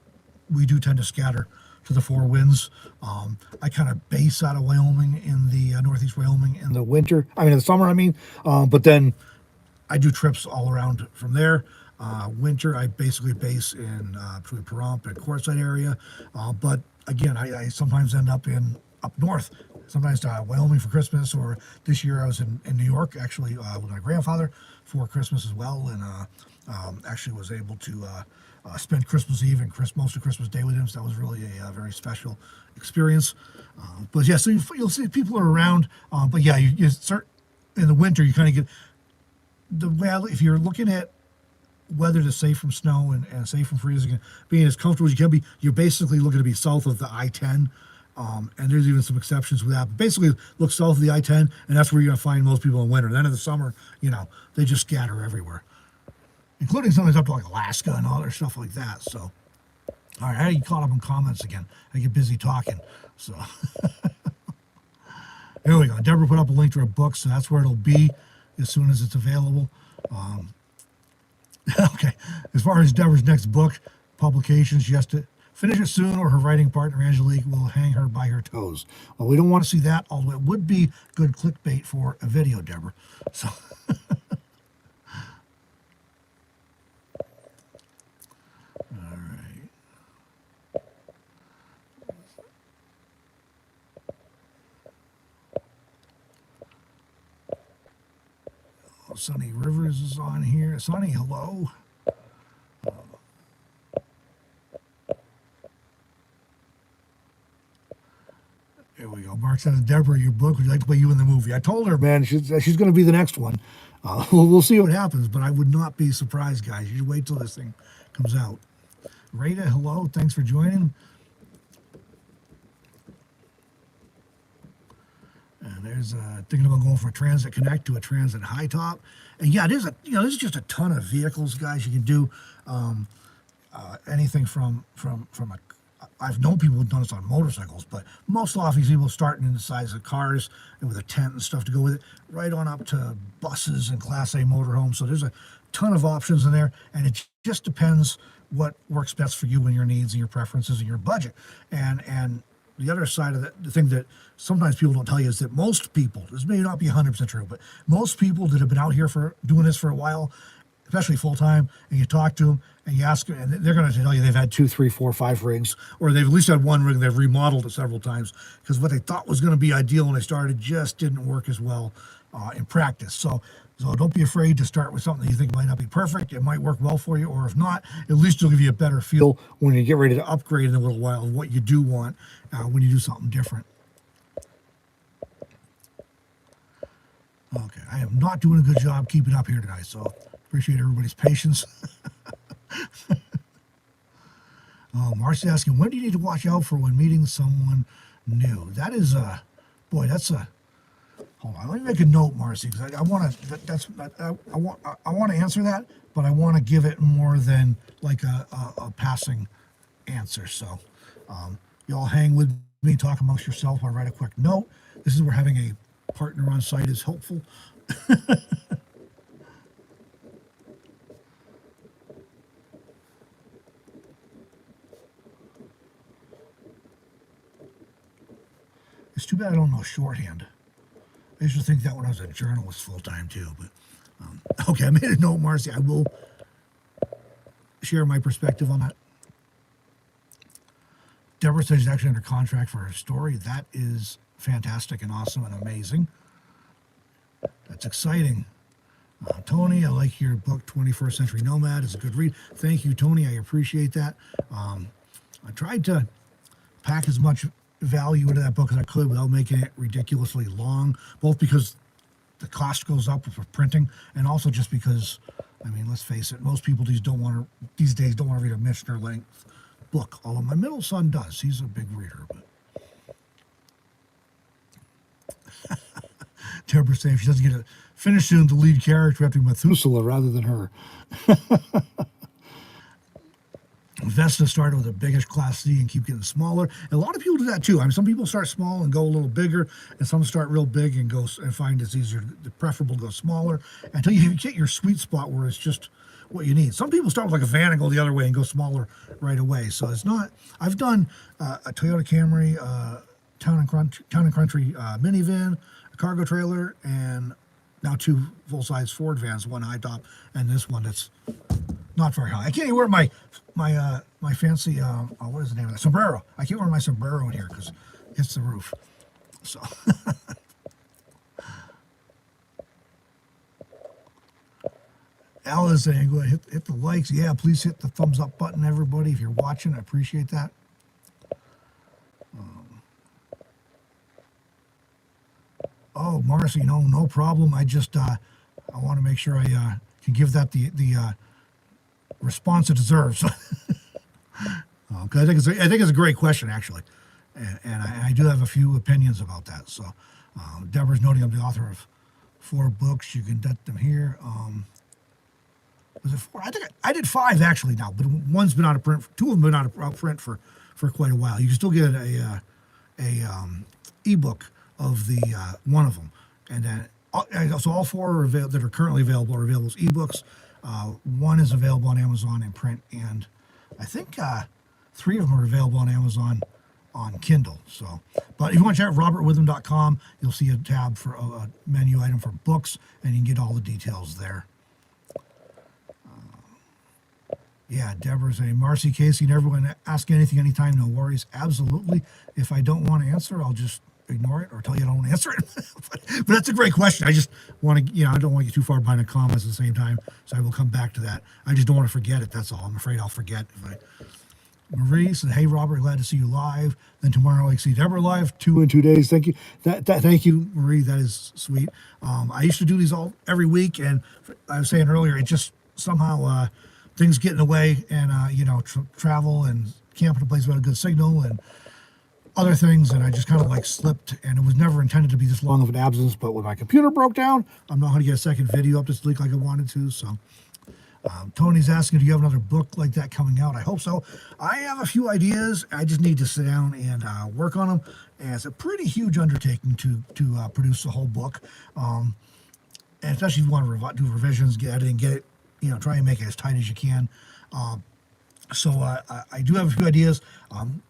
we do tend to scatter to the four winds. I kind of base out of Wyoming in the northeast Wyoming in the winter. In the summer, but then I do trips all around from there. Winter, I basically base in between Pahrump and Quartzsite area. But again, I sometimes end up in up north, sometimes to Wyoming for Christmas, or this year I was in New York actually with my grandfather for Christmas as well, and actually was able to spend Christmas Eve and most of Christmas Day with him. So that was really a very special experience. But yeah, so you'll see people are around, but yeah, you start in the winter. You kind of get the valley. If you're looking at weather that's safe from snow and safe from freezing, being as comfortable as you can be, you're basically looking to be south of the I-10. And there's even some exceptions with that. But basically, look south of the I-10, and that's where you're going to find most people in winter. Then in the summer, they just scatter everywhere, including sometimes up to like Alaska and all other stuff like that. So, all right, I get caught up in comments again. I get busy talking. So, here we go. Deborah put up a link to her book, so that's where it'll be as soon as it's available. Okay, as far as Deborah's next book publication, she has to finish it soon, or her writing partner Angelique will hang her by her toes. Well, we don't want to see that, although it would be good clickbait for a video, Deborah. So, all right. Oh, Sunny Rivers is on here. Sunny, hello. There we go. Mark says, Deborah, your book, would you like to play you in the movie? I told her, man, she's going to be the next one. We'll see what happens, but I would not be surprised, guys. You wait till this thing comes out. Rita, hello. Thanks for joining. And there's thinking about going from a Transit Connect to a Transit High Top. And yeah, there's just a ton of vehicles, guys. You can do anything from a. I've known people who've done this on motorcycles, but most often people starting in the size of cars and with a tent and stuff to go with it, right on up to buses and Class A motorhomes. So there's a ton of options in there, and it just depends what works best for you and your needs and your preferences and your budget. And the other side of the thing that sometimes people don't tell you is that most people, this may not be 100% true, but most people that have been out here for doing this for a while, especially full time, and you talk to them and you ask them, and they're going to tell you they've had 2, 3, 4, 5 rigs, or they've at least had one rig, they've remodeled it several times, because what they thought was going to be ideal when they started just didn't work as well in practice. So don't be afraid to start with something that you think might not be perfect. It might work well for you, or if not, at least it'll give you a better feel when you get ready to upgrade in a little while of what you do want when you do something different. Okay, I am not doing a good job keeping up here tonight, so appreciate everybody's patience. Oh, Marcy asking, when do you need to watch out for when meeting someone new? That is boy, that's a. Hold on, let me make a note, Marcy, because I want to. I want to answer that, but I want to give it more than like a passing answer. So, y'all hang with me, talk amongst yourself. I'll write a quick note. This is where having a partner on site is helpful. It's too bad I don't know shorthand. I used to think that when I was a journalist full time too. But okay, I made a note, Marcy. I will share my perspective on that. Deborah says she's actually under contract for her story. That is fantastic and awesome and amazing. That's exciting. Tony, I like your book, 21st Century Nomad. It's a good read. Thank you, Tony. I appreciate that. I tried to pack as much value into that book as I could without making it ridiculously long, both because the cost goes up for printing, and also just because, I mean, let's face it, most people these days don't want to read a Mishner length book. Although my middle son does. He's a big reader. But Deborah saying if she doesn't get it finished soon, the lead character have to be Methuselah rather than her. Vesta started with the biggest Class C and keep getting smaller. And a lot of people do that too. I mean, some people start small and go a little bigger, and some start real big and go and find it's easier, preferable to go smaller until you get your sweet spot where it's just what you need. Some people start with like a van and go the other way and go smaller right away. So it's not. I've done a Toyota Camry, Town and Country minivan, a cargo trailer, and now 2 full-size Ford vans, one high top, and this one that's not very high. I can't even wear my fancy, what is the name of that? Sombrero. I can't wear my sombrero in here because it's the roof. So, Al is saying, go ahead, hit the likes. Yeah, please hit the thumbs up button, everybody, if you're watching. I appreciate that. Oh, Marcy, no problem. I just, I want to make sure I can give that the response it deserves. 'Cause I think it's a great question, actually. And I do have a few opinions about that. So, Deborah's noting I'm the author of 4 books. You can get them here. Was it 4? I think I did 5 actually now, but one's been out of print. 2 of them been out of print for quite a while. You can still get a ebook of the one of them, and then so all 4 that are currently available are available as ebooks. One is available on Amazon in print, and I think 3 of them are available on Amazon on Kindle. So, but if you want to check out robertwitham.com, you'll see a tab for a menu item for books, and you can get all the details there. Yeah, Deborah's saying, Marcy, Casey, and everyone, ask anything, anytime, no worries. Absolutely. If I don't want to answer, I'll just ignore it or tell you I don't want to answer it. but that's a great question. I just want to, I don't want to get too far behind the comments at the same time, so I will come back to that. I just don't want to forget it, that's all. I'm afraid I'll forget. Marie said, hey, Robert, glad to see you live. Then tomorrow I see Deborah live, 2 in 2 days. Thank you. Thank you, Marie. That is sweet. I used to do these every week, and I was saying earlier, it just somehow things get in the way, and travel and camping a place without a good signal and other things, and I just kind of like slipped, and it was never intended to be this long of an absence, but when my computer broke down, I'm not going to get a second video up this week like I wanted to. So Tony's asking, do you have another book like that coming out? I hope so. I have a few ideas. I just need to sit down and work on them, and it's a pretty huge undertaking to produce the whole book, and especially if you want to do revisions, get editing, get it, try and make it as tight as you can. So I do have a few ideas.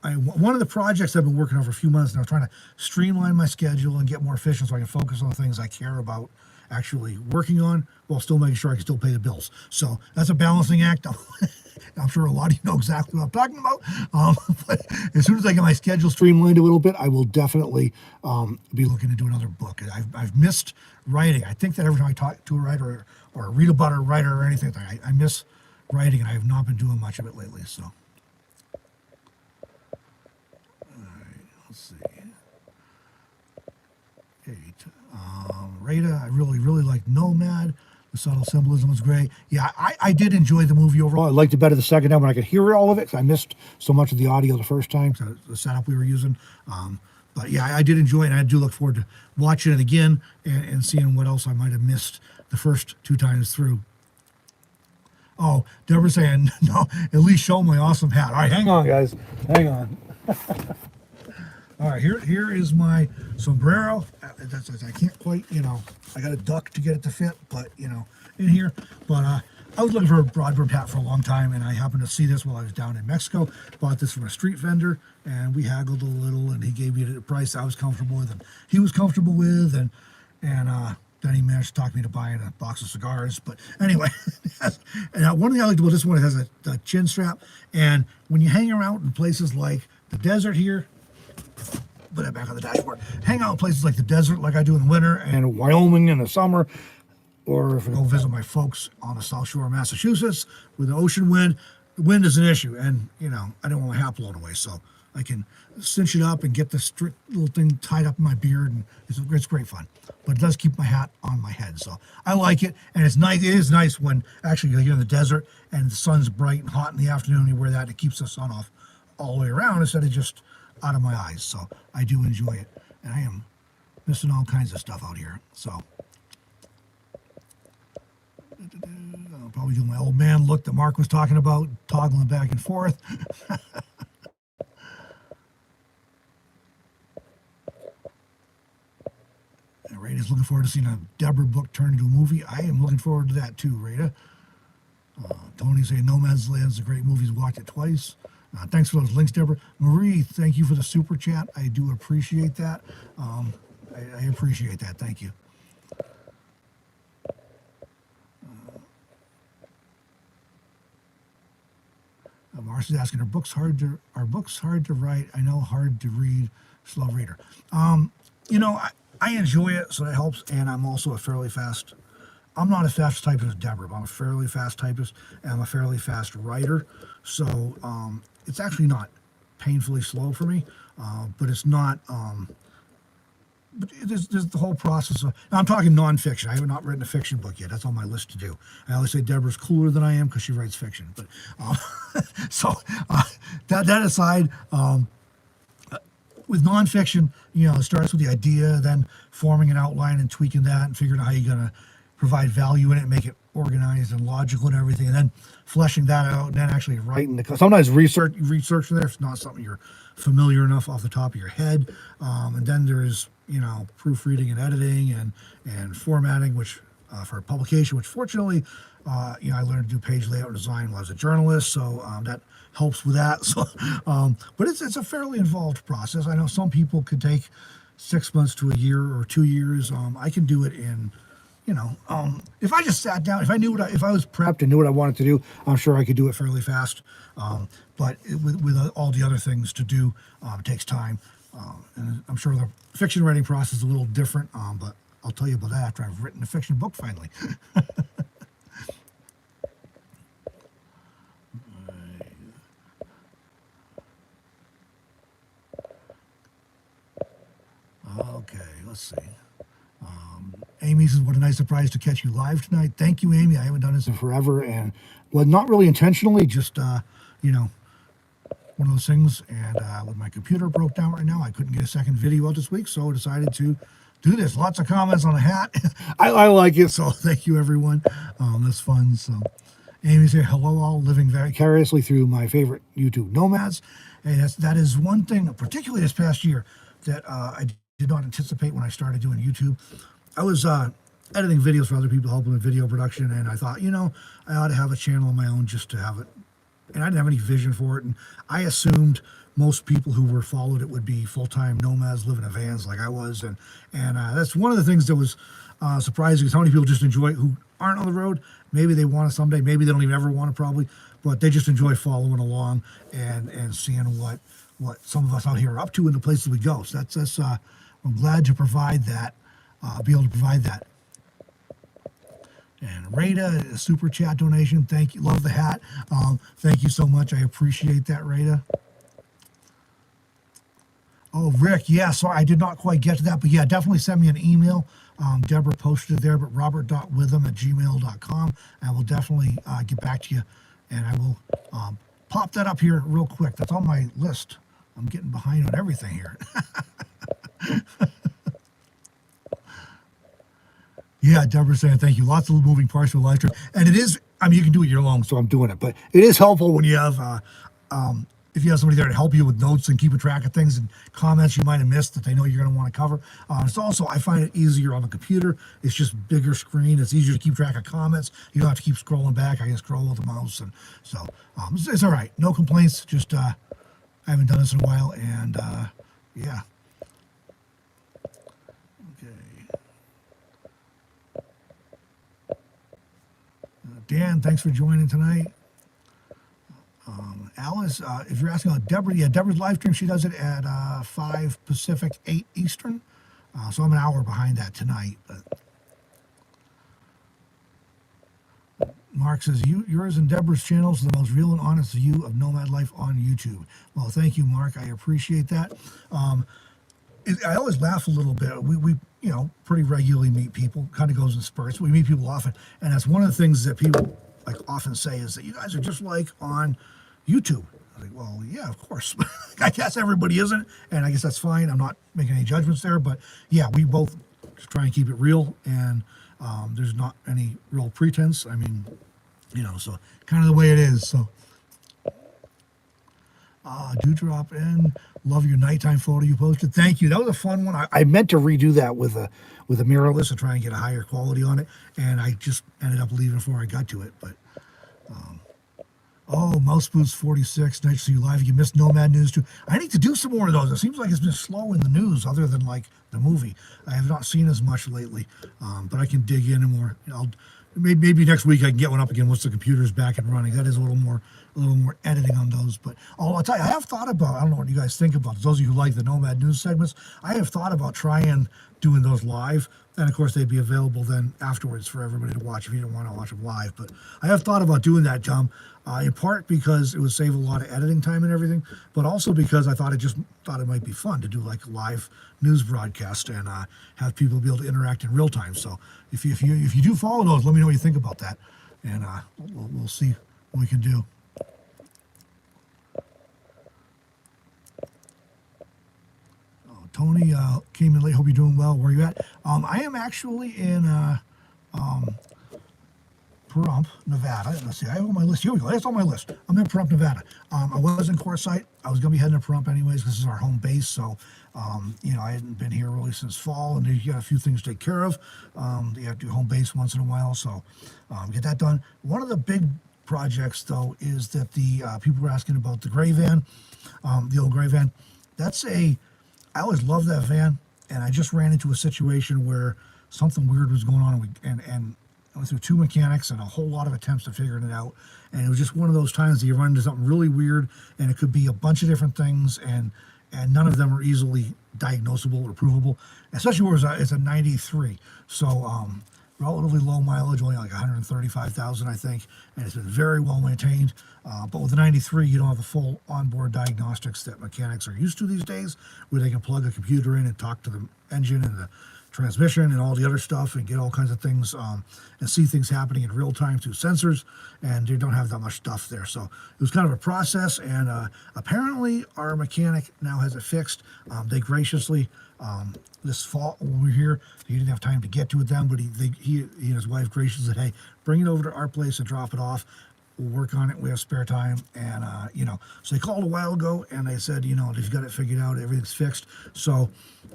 One of the projects I've been working on for a few months now, trying to streamline my schedule and get more efficient so I can focus on the things I care about actually working on while still making sure I can still pay the bills. So that's a balancing act. I'm sure a lot of you know exactly what I'm talking about. But as soon as I get my schedule streamlined a little bit, I will definitely be looking to do another book. I've missed writing. I think that every time I talk to a writer or read about a writer or anything, I miss writing, and I have not been doing much of it lately. So, all right, let's see. Rada, I really liked Nomad. The subtle symbolism was great. Yeah, I did enjoy the movie overall. I liked it better the second time when I could hear all of it, because I missed so much of the audio the first time, so the setup we were using. But yeah, I did enjoy it, and I do look forward to watching it again and seeing what else I might have missed the first 2 times through. Oh, Deborah's saying, no, at least show my awesome hat. All right, hang on, guys. Hang on. All right, here is my sombrero. I can't quite, I got a duck to get it to fit, but, in here. But I was looking for a broad-brimmed hat for a long time, and I happened to see this while I was down in Mexico. Bought this from a street vendor, and we haggled a little, and he gave me a price I was comfortable with, and he was comfortable with, and then he managed to talk me to buying a box of cigars. But anyway, and one thing I liked about this one, it has a chin strap. And when you hang around in places like the desert here, put that back on the dashboard, hang out in places like the desert like I do in the winter, and Wyoming in the summer, or if I go visit my folks on the South Shore of Massachusetts with the ocean wind, the wind is an issue. And, I don't want my hat blown away. So I can cinch it up and get this little thing tied up in my beard, and it's great fun. But it does keep my hat on my head, so I like it. And it's nice. It is nice when actually you're in the desert and the sun's bright and hot in the afternoon. You wear that, and it keeps the sun off all the way around instead of just out of my eyes. So I do enjoy it, and I am missing all kinds of stuff out here. So I'll probably do my old man look that Mark was talking about, toggling back and forth. Rada's looking forward to seeing a Deborah book turned into a movie. I am looking forward to that too, Rada. Tony's saying Nomadland is a great movie. He's watched it twice. Thanks for those links, Deborah. Marie, thank you for the super chat. I do appreciate that. I appreciate that. Thank you. Marcy's asking, are books hard to write? I know, hard to read, slow reader. I enjoy it, so that helps. And I'm also a fairly fast. I'm not as fast typist as Deborah, but I'm a fairly fast typist, and I'm a fairly fast writer. So it's actually not painfully slow for me, but it's not. But there's the whole process of. Now I'm talking nonfiction. I have not written a fiction book yet. That's on my list to do. I always say Deborah's cooler than I am because she writes fiction. But so that aside. With nonfiction, it starts with the idea, then forming an outline and tweaking that and figuring out how you're going to provide value in it, make it organized and logical and everything, and then fleshing that out, and then actually writing the. Sometimes research there if it's not something you're familiar enough off the top of your head, and then there's proofreading and editing and formatting, which for publication, which fortunately, I learned to do page layout and design while I was a journalist, so that helps with that. So, but it's a fairly involved process. I know some people could take 6 months to a year or 2 years. I can do it in, if I just sat down, if I was prepped and knew what I wanted to do, I'm sure I could do it fairly fast. But with all the other things to do, it takes time. And I'm sure the fiction writing process is a little different, but I'll tell you about that after I've written a fiction book finally. Okay, let's see. Amy says, what a nice surprise to catch you live tonight. Thank you, Amy. I haven't done this in forever, and well, not really intentionally, just, one of those things. And when my computer broke down right now, I couldn't get a second video out this week, so I decided to do this. Lots of comments on the hat. I like it, so thank you, everyone. That's fun. So Amy said, hello all, living vicariously through my favorite YouTube nomads. And that is one thing, particularly this past year, that I did not anticipate when I started doing YouTube. I was editing videos for other people, helping with video production, and I thought, I ought to have a channel of my own just to have it. And I didn't have any vision for it, and I assumed most people who were followed it would be full-time nomads living in vans like I was, and that's one of the things that was surprising is how many people just enjoy it who aren't on the road. Maybe they want it someday, maybe they don't even ever want it probably, but they just enjoy following along and seeing what some of us out here are up to in the places we go. So that's I'm glad to provide that, be able to provide that. And Rada, a super chat donation. Thank you. Love the hat. Thank you so much. I appreciate that, Rada. Oh, Rick. Yeah, sorry, I did not quite get to that. But yeah, definitely send me an email. Deborah posted it there, but robert.witham@gmail.com. I will definitely get back to you. And I will pop that up here real quick. That's on my list. I'm getting behind on everything here. Yeah, Deborah saying thank you. Lots of moving parts for live stream. And it is, you can do it year long, so I'm doing it. But it is helpful when you have, if you have somebody there to help you with notes and keeping track of things and comments you might have missed that they know you're going to want to cover. It's also, I find it easier on the computer. It's just bigger screen. It's easier to keep track of comments. You don't have to keep scrolling back. I can scroll with the mouse. And so it's all right. No complaints. Just I haven't done this in a while. And yeah. Dan, thanks for joining tonight. Alice, if you're asking about Deborah, yeah, Deborah's live stream, she does it at 5 Pacific, 8 Eastern. So I'm an hour behind that tonight. But Mark says, yours and Deborah's channels are the most real and honest view of nomad life on YouTube. Well, thank you, Mark. I appreciate that. I always laugh a little bit. We pretty regularly meet people. Kind of goes in spurts. We meet people often, and that's one of the things that people often say is that you guys are just like on YouTube. I think, well, yeah, of course. I guess everybody isn't, and I guess that's fine. I'm not making any judgments there, but yeah, we both try and keep it real, and there's not any real pretense. So kind of the way it is. So. Do drop in. Love your nighttime photo you posted. Thank you. That was a fun one. I meant to redo that with a mirrorless and try and get a higher quality on it, and I just ended up leaving before I got to it. But Mouse Boots 46. Nice to see you live. You missed Nomad news too. I need to do some more of those. It seems like it's been slow in the news, other than the movie. I have not seen as much lately, but I can dig in and more. Maybe next week I can get one up again once the computer's back and running. That is a little more editing on those. But I'll tell you, I have thought about. I don't know what you guys think about this. Those of you who like the Nomad news segments, I have thought about trying doing those live, and of course they'd be available then afterwards for everybody to watch if you don't want to watch them live. But I have thought about doing that, Tom, in part because it would save a lot of editing time and everything, but also because I thought it might be fun to do like a live news broadcast and have people be able to interact in real time. So if you do follow those, let me know what you think about that, and we'll see what we can do. Tony came in late. Hope you're doing well. Where are you at? I am actually in Pahrump, Nevada. Let's see. I have on my list. Here we go. That's on my list. I'm in Pahrump, Nevada. I was in Quartzsite. I was going to be heading to Pahrump anyways. This is our home base. So, I hadn't been here really since fall, and you got a few things to take care of. You have to do home base once in a while. So, get that done. One of the big projects, though, is that the people were asking about the gray van, the old gray van. I always loved that van, and I just ran into a situation where something weird was going on, and I went through 2 mechanics and a whole lot of attempts to figure it out, and it was just one of those times that you run into something really weird, and it could be a bunch of different things, and none of them are easily diagnosable or provable, especially where it's a 93, so relatively low mileage, only like 135,000, I think, and it's been very well maintained. But with the 93, you don't have the full onboard diagnostics that mechanics are used to these days, where they can plug a computer in and talk to the engine and the transmission and all the other stuff and get all kinds of things and see things happening in real time through sensors, and they don't have that much stuff there. So it was kind of a process, and apparently our mechanic now has it fixed. They graciously, this fall when we were here, he didn't have time to get to it then, but he and his wife graciously said, hey, bring it over to our place and drop it off. We'll work on it. We have spare time. And, so they called a while ago and they said, they've got it figured out. Everything's fixed. So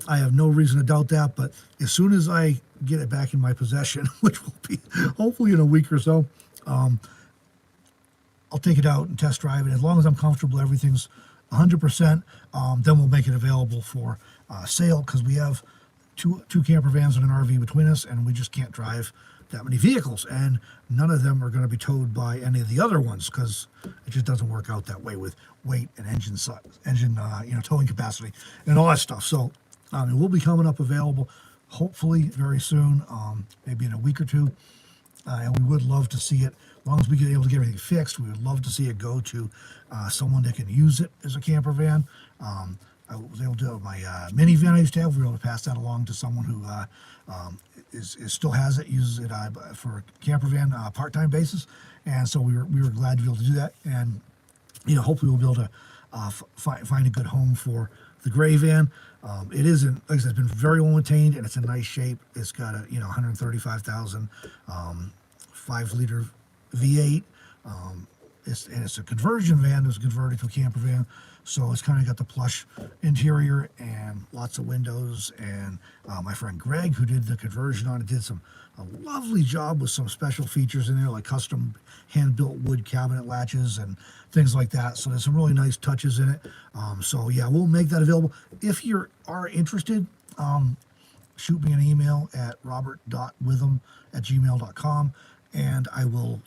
I have no reason to doubt that. But as soon as I get it back in my possession, which will be hopefully in a week or so, I'll take it out and test drive it. As long as I'm comfortable, everything's 100%, then we'll make it available for sale, because we have two camper vans and an RV between us, and we just can't drive that many vehicles, and none of them are going to be towed by any of the other ones, because it just doesn't work out that way with weight and engine size, towing capacity and all that stuff. So it will be coming up available hopefully very soon, maybe in a week or two, and we would love to see it. As long as we get able to get everything fixed, we would love to see it go to someone that can use it as a camper van. I was able to, my minivan I used to have, we were able to pass that along to someone who still has it, uses it for a camper van part-time basis, and so we were glad to be able to do that, and hopefully we'll be able to find a good home for the gray van. It isn't, like I said, it's been very well maintained, and it's in nice shape. It's got a 135,000 5-liter V8. It's a conversion van. It was converted to a camper van, so it's kind of got the plush interior and lots of windows. And my friend Greg, who did the conversion on it, did a lovely job with some special features in there, like custom hand-built wood cabinet latches and things like that. So there's some really nice touches in it. So yeah, we'll make that available. If you are interested, shoot me an email at robert.witham@gmail.com, and I will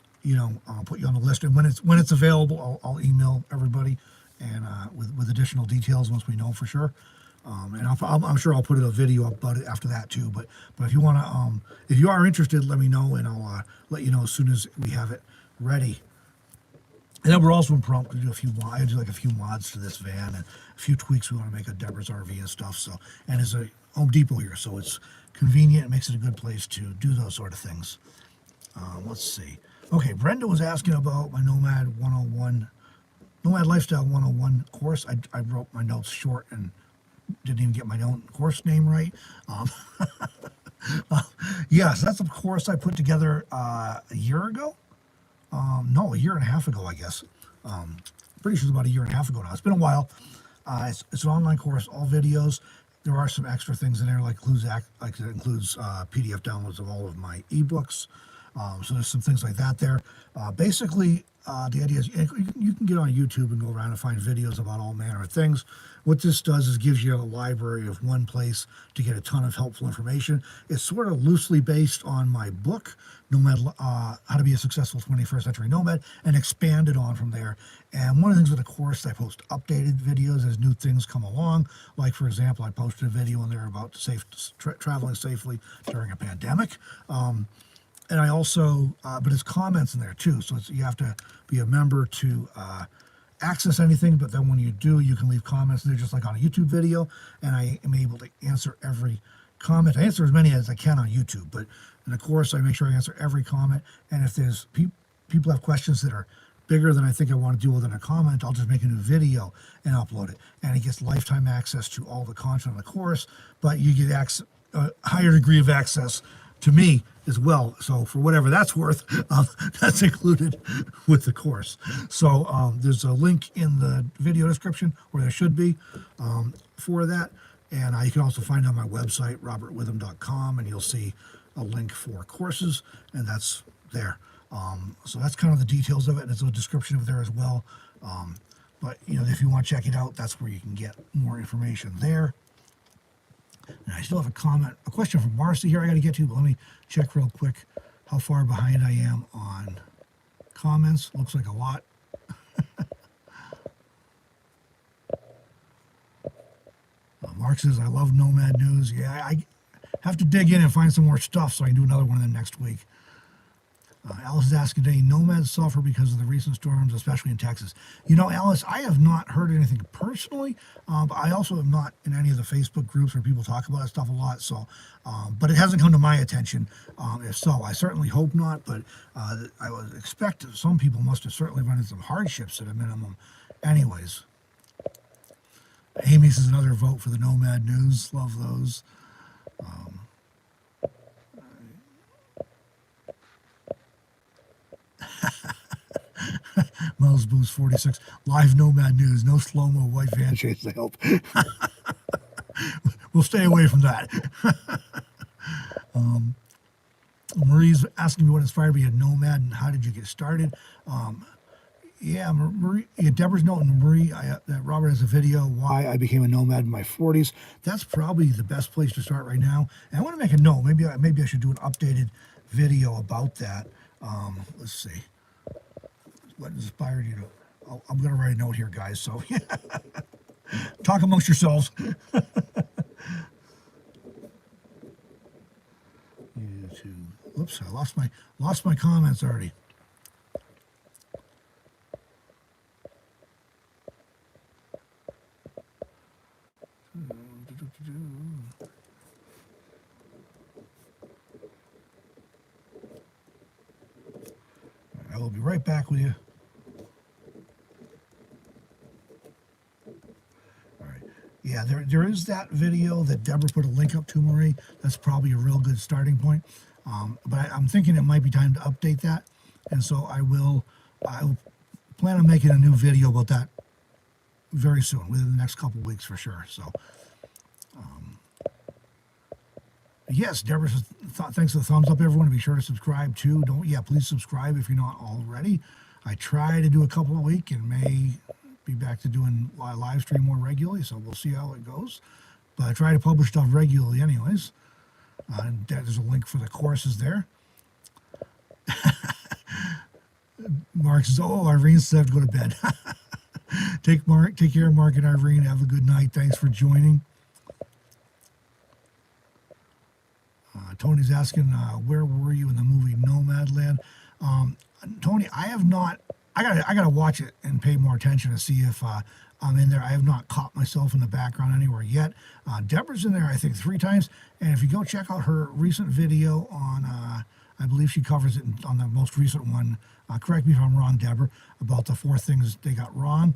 I'll put you on the list, and when it's available, I'll email everybody, and with additional details once we know for sure. And I'm sure I'll put a video up about it after that too. But if you want to, if you are interested, let me know, and I'll let you know as soon as we have it ready. And then we're also in Pahrump to do I do like a few mods to this van and a few tweaks. We want to make a Deborah's RV and stuff. So, and there's a Home Depot here, so it's convenient. It makes it a good place to do those sort of things. Let's see. Okay, Brenda was asking about my Nomad Lifestyle 101 course. I wrote my notes short and didn't even get my own course name right. Yes, that's a course I put together a year ago. No, a year and a half ago, I guess. Pretty sure it's about a year and a half ago now. It's been a while. It's an online course, all videos. There are some extra things in there, like it includes PDF downloads of all of my ebooks. So there's some things like that there. Basically, the idea is you can get on YouTube and go around and find videos about all manner of things. What this does is gives you a library of one place to get a ton of helpful information. It's sort of loosely based on my book, Nomad, How to Be a Successful 21st Century Nomad, and expanded on from there. And one of the things with the course, I post updated videos as new things come along. Like, for example, I posted a video in there about traveling safely during a pandemic. And I also, but it's comments in there too. So you have to be a member to access anything. But then when you do, you can leave comments. They're just like on a YouTube video. And I am able to answer every comment. I answer as many as I can on YouTube. But in the course, I make sure I answer every comment. And if there's people have questions that are bigger than I think I want to do within a comment, I'll just make a new video and upload it. And it gets lifetime access to all the content of the course. But you get a higher degree of access to me as well. So for whatever that's worth, that's included with the course. So there's a link in the video description, or there should be, for that. And you can also find it on my website, robertwitham.com, and you'll see a link for courses, and that's there. So that's kind of the details of it. There's a description of it there as well. But if you want to check it out, that's where you can get more information there. And I still have a question from Marcy here I got to get to, but let me check real quick how far behind I am on comments. Looks like a lot. Mark says, I love Nomad News. Yeah, I have to dig in and find some more stuff so I can do another one of them next week. Alice is asking today, nomads suffer because of the recent storms, especially in Texas. Alice, I have not heard anything personally, but I also am not in any of the Facebook groups where people talk about that stuff a lot. So, but it hasn't come to my attention. If so, I certainly hope not. But I would expect some people must have certainly run into some hardships at a minimum. Anyways, Amy says another vote for the Nomad News. Love those. Miles Boost 46. Live Nomad News. No slow-mo white van chase, I hope. We'll stay away from that. Marie's asking me what inspired me a Nomad and how did you get started. Marie, Deborah's noting Marie that Robert has a video why I became a nomad in my 40s. That's probably the best place to start right now. And I want to make a note. Maybe I should do an updated video about that. Let's see. What inspired you to... I'm going to write a note here, guys. So talk amongst yourselves. YouTube. Whoops! I lost my comments already. I will be right back with you. All right. Yeah, there is that video that Deborah put a link up to, Marie. That's probably a real good starting point. But I'm thinking it might be time to update that. And so I will plan on making a new video about that very soon, within the next couple weeks for sure. So, yes, Deborah says, thanks for the thumbs up, everyone. Be sure to subscribe too. Please subscribe if you're not already. I try to do a couple a week and may be back to doing live stream more regularly, so we'll see how it goes. But I try to publish stuff regularly anyways. And there's a link for the courses there. Mark says, Irene says I have to go to bed. Take care, Mark and Irene. Have a good night. Thanks for joining. Tony's asking, where were you in the movie Nomadland? Tony, I have not. I gotta watch it and pay more attention to see if I'm in there. I have not caught myself in the background anywhere yet. Deborah's in there, I think, 3 times. And if you go check out her recent video on, I believe she covers it on the most recent one. Correct me if I'm wrong, Deborah, about the 4 things they got wrong.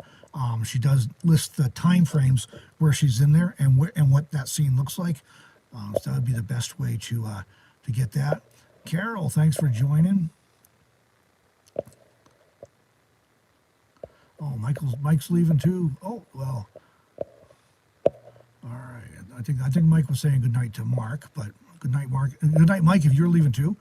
She does list the time frames where she's in there and what that scene looks like. So that would be the best way to get that. Carol, thanks for joining. Oh, Mike's leaving too. Oh, well. All right. I think Mike was saying good night to Mark, but good night, Mark. Good night, Mike, if you're leaving too.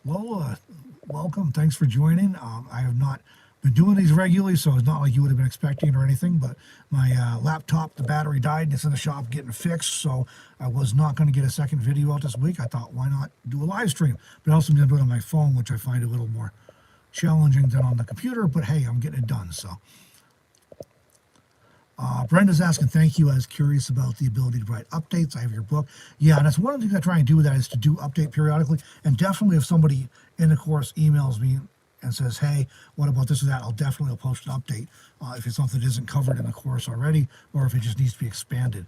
Lola, welcome. Thanks for joining. I have not been doing these regularly, so it's not like you would have been expecting it or anything. But my laptop, the battery died, and it's in the shop getting fixed. So I was not going to get a second video out this week. I thought, why not do a live stream? But I also going to do it on my phone, which I find a little more challenging than on the computer. But hey, I'm getting it done. So Brenda's asking, thank you. I was curious about the ability to write updates. I have your book. Yeah, and that's one of the things I try and do with that is to do update periodically. And definitely if somebody in the course emails me and says, hey, what about this or that, I'll definitely post an update if it's something that isn't covered in the course already or if it just needs to be expanded.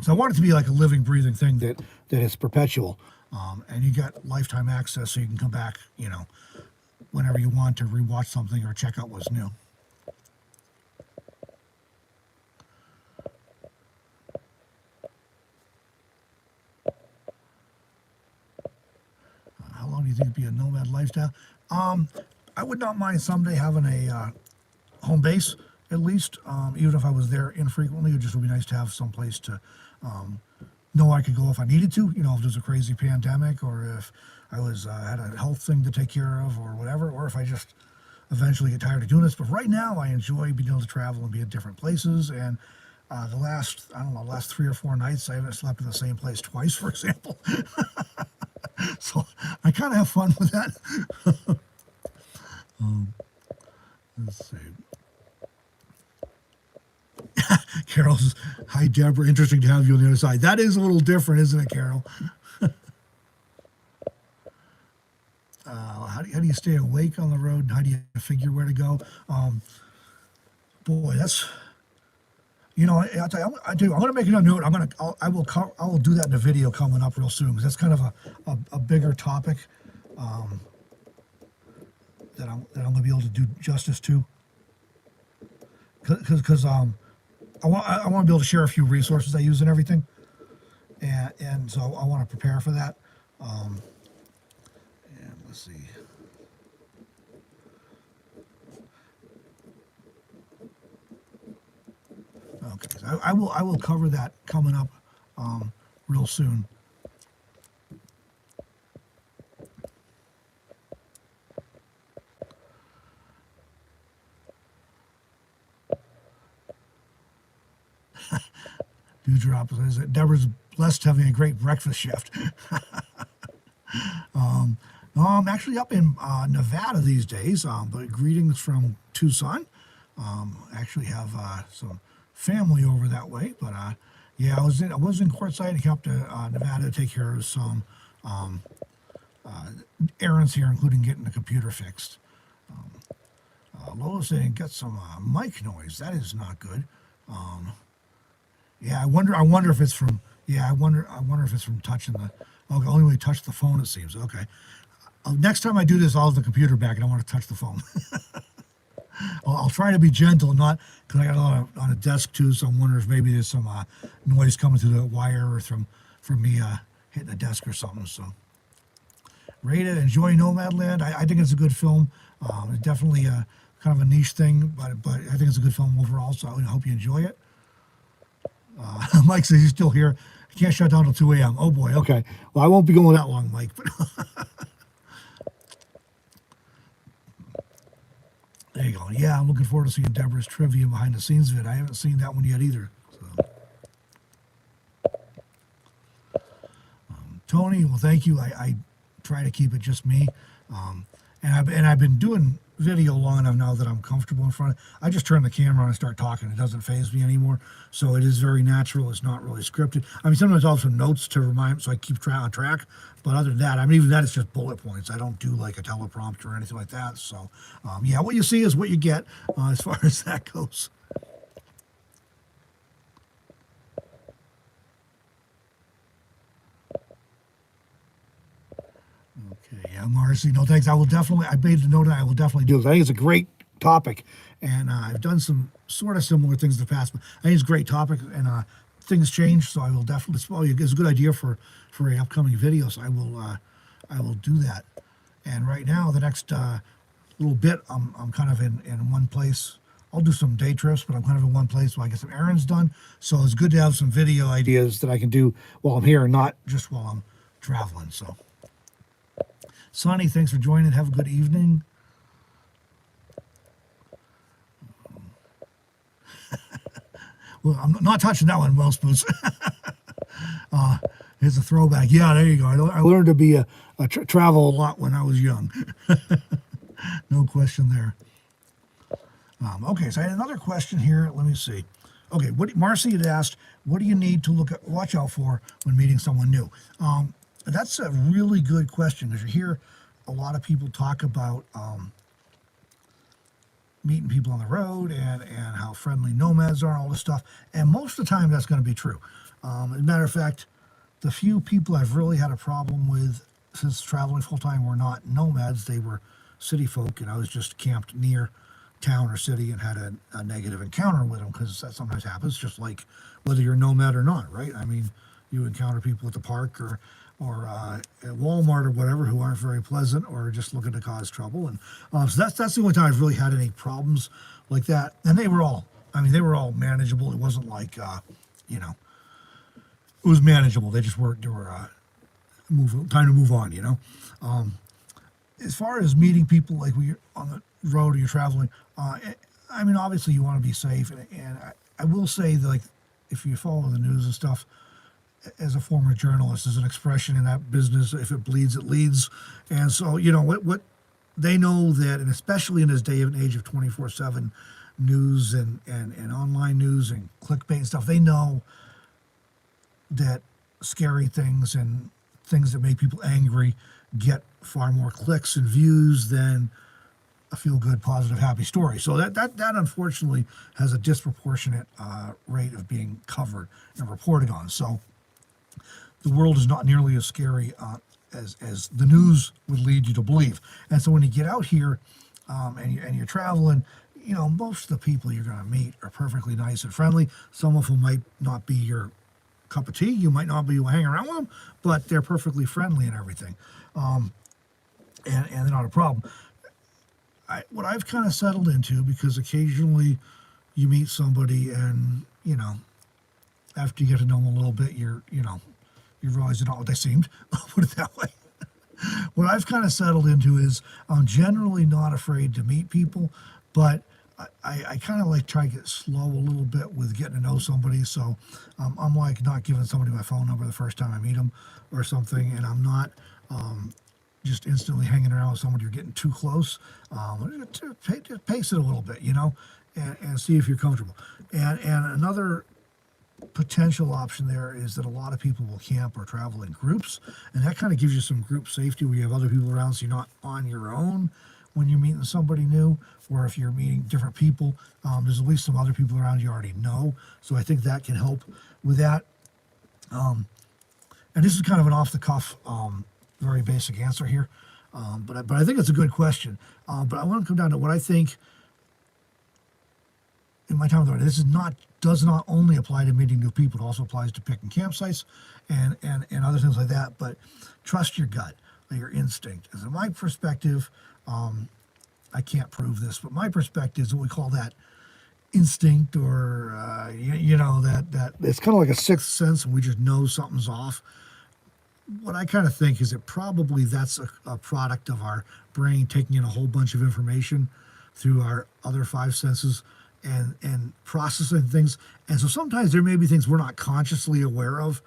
So I want it to be like a living, breathing thing that is perpetual. And you got lifetime access so you can come back, whenever you want to rewatch something or check out what's new. How long do you think it'd be a nomad lifestyle? I would not mind someday having a home base, at least, even if I was there infrequently. It just would be nice to have some place to know I could go if I needed to, if there's a crazy pandemic or if I was had a health thing to take care of or whatever, or if I just eventually get tired of doing this. But right now, I enjoy being able to travel and be at different places. And the last 3 or 4 nights, I haven't slept in the same place twice, for example. So I kind of have fun with that. Let's see. Carol says, hi, Deborah. Interesting to have you on the other side. That is a little different, isn't it, Carol? How do you stay awake on the road? How do you figure where to go? Boy, that's... I'll tell you, I'm going to make it a note. I will do that in a video coming up real soon because that's kind of a bigger topic that I'm going to be able to do justice to. Because I want to be able to share a few resources I use and everything, and so I want to prepare for that. And let's see. Okay, so I will cover that coming up real soon. Dewdrop says that Deborah's blessed having a great breakfast shift. No, I'm actually up in Nevada these days, but greetings from Tucson. Actually have some family over that way, but yeah, I was in Quartzsite. I came up to Nevada to take care of some errands here, including getting the computer fixed. Lola saying get some mic noise. That is not good. Yeah, I wonder if it's from. Yeah, I wonder if it's from touching the. Okay, only way to touch the phone, it seems. Okay. Next time I do this, I'll have the computer back and I want to touch the phone. I'll try to be gentle, not because I got a lot on a desk too, so I'm wondering if maybe there's some noise coming through the wire or from me hitting the desk or something. So, rate it, enjoy Nomadland. I think it's a good film. It's definitely kind of a niche thing, but I think it's a good film overall. So I hope you enjoy it. Mike says he's still here. He can't shut down till 2 a.m. Oh boy. Okay. Well, I won't be going that long, Mike. But there you go. Yeah, I'm looking forward to seeing Deborah's trivia behind the scenes vid. I haven't seen that one yet either. So. Tony, well, thank you. I try to keep it just me, and I've been doing video long enough now that I'm comfortable in front of. I just turn the camera on and start talking. It doesn't faze me anymore, so it is very natural. It's not really scripted. I mean, sometimes I'll have some notes to remind, so I keep on track. But other than that, I mean, even that, it's just bullet points. I don't do like a teleprompter or anything like that. So, yeah, what you see is what you get as far as that goes. Okay, yeah, Marcy, no thanks. I made the note that I will definitely do it. I think it's a great topic, and I've done some sort of similar things in the past, but I think it's a great topic, and things change, so I will definitely, it's a good idea for an upcoming video, so I will do that. And right now, the next little bit, I'm kind of in one place. I'll do some day trips, but I'm kind of in one place while I get some errands done, so it's good to have some video ideas that I can do while I'm here and not just while I'm traveling, so Sonny, thanks for joining. Have a good evening. Well, I'm not touching that one, Wells Boots. Here's a throwback. Yeah, there you go. I learned to be travel a lot when I was young. No question there. Okay, so I had another question here. Let me see. Okay, Marcy had asked, what do you need to watch out for when meeting someone new? That's a really good question because you hear a lot of people talk about meeting people on the road and how friendly nomads are and all this stuff. And most of the time, that's going to be true. As a matter of fact, the few people I've really had a problem with since traveling full time were not nomads. They were city folk, and I was just camped near town or city and had a negative encounter with them because that sometimes happens, just like whether you're a nomad or not, right? I mean, you encounter people at the park or at Walmart or whatever who aren't very pleasant or just looking to cause trouble. And so that's the only time I've really had any problems like that. And they were all manageable. It wasn't like, it was manageable. They just weren't, time to move on. As far as meeting people, like when you're on the road or you're traveling, I mean, obviously you want to be safe. And I will say that, like, if you follow the news and stuff, as a former journalist, there's an expression in that business: if it bleeds, it leads. And so, what they know that, and especially in this day and age of 24/7 news and online news and clickbait and stuff, they know that scary things and things that make people angry get far more clicks and views than a feel-good, positive, happy story. So that unfortunately has a disproportionate rate of being covered and reported on. So the world is not nearly as scary as the news would lead you to believe. And so when you get out here and you're traveling, most of the people you're going to meet are perfectly nice and friendly. Some of them might not be your cup of tea. You might not be hanging around with them, but they're perfectly friendly and everything. And they're not a problem. What I've kind of settled into, because occasionally you meet somebody and, after you get to know them a little bit, you realize they're not what they seemed. I'll put it that way. What I've kind of settled into is I'm generally not afraid to meet people, but I kind of like try to get slow a little bit with getting to know somebody. So I'm like not giving somebody my phone number the first time I meet them or something, and I'm not just instantly hanging around with someone you're getting too close. Just pace it a little bit, and see if you're comfortable. And another potential option there is that a lot of people will camp or travel in groups, and that kind of gives you some group safety where you have other people around, so you're not on your own when you're meeting somebody new, or if you're meeting different people, there's at least some other people around you already know. So I think that can help with that. And this is kind of an off-the-cuff, very basic answer here, but I think it's a good question. But I want to come down to what I think in my time with the This does not only apply to meeting new people; it also applies to picking campsites and other things like that. But trust your gut, your instinct. As in my perspective, I can't prove this, but my perspective is what we call that instinct, or that it's kind of like a sixth sense, and we just know something's off. What I kind of think is that probably that's a product of our brain taking in a whole bunch of information through our other five senses and processing things. And so sometimes there may be things we're not consciously aware of,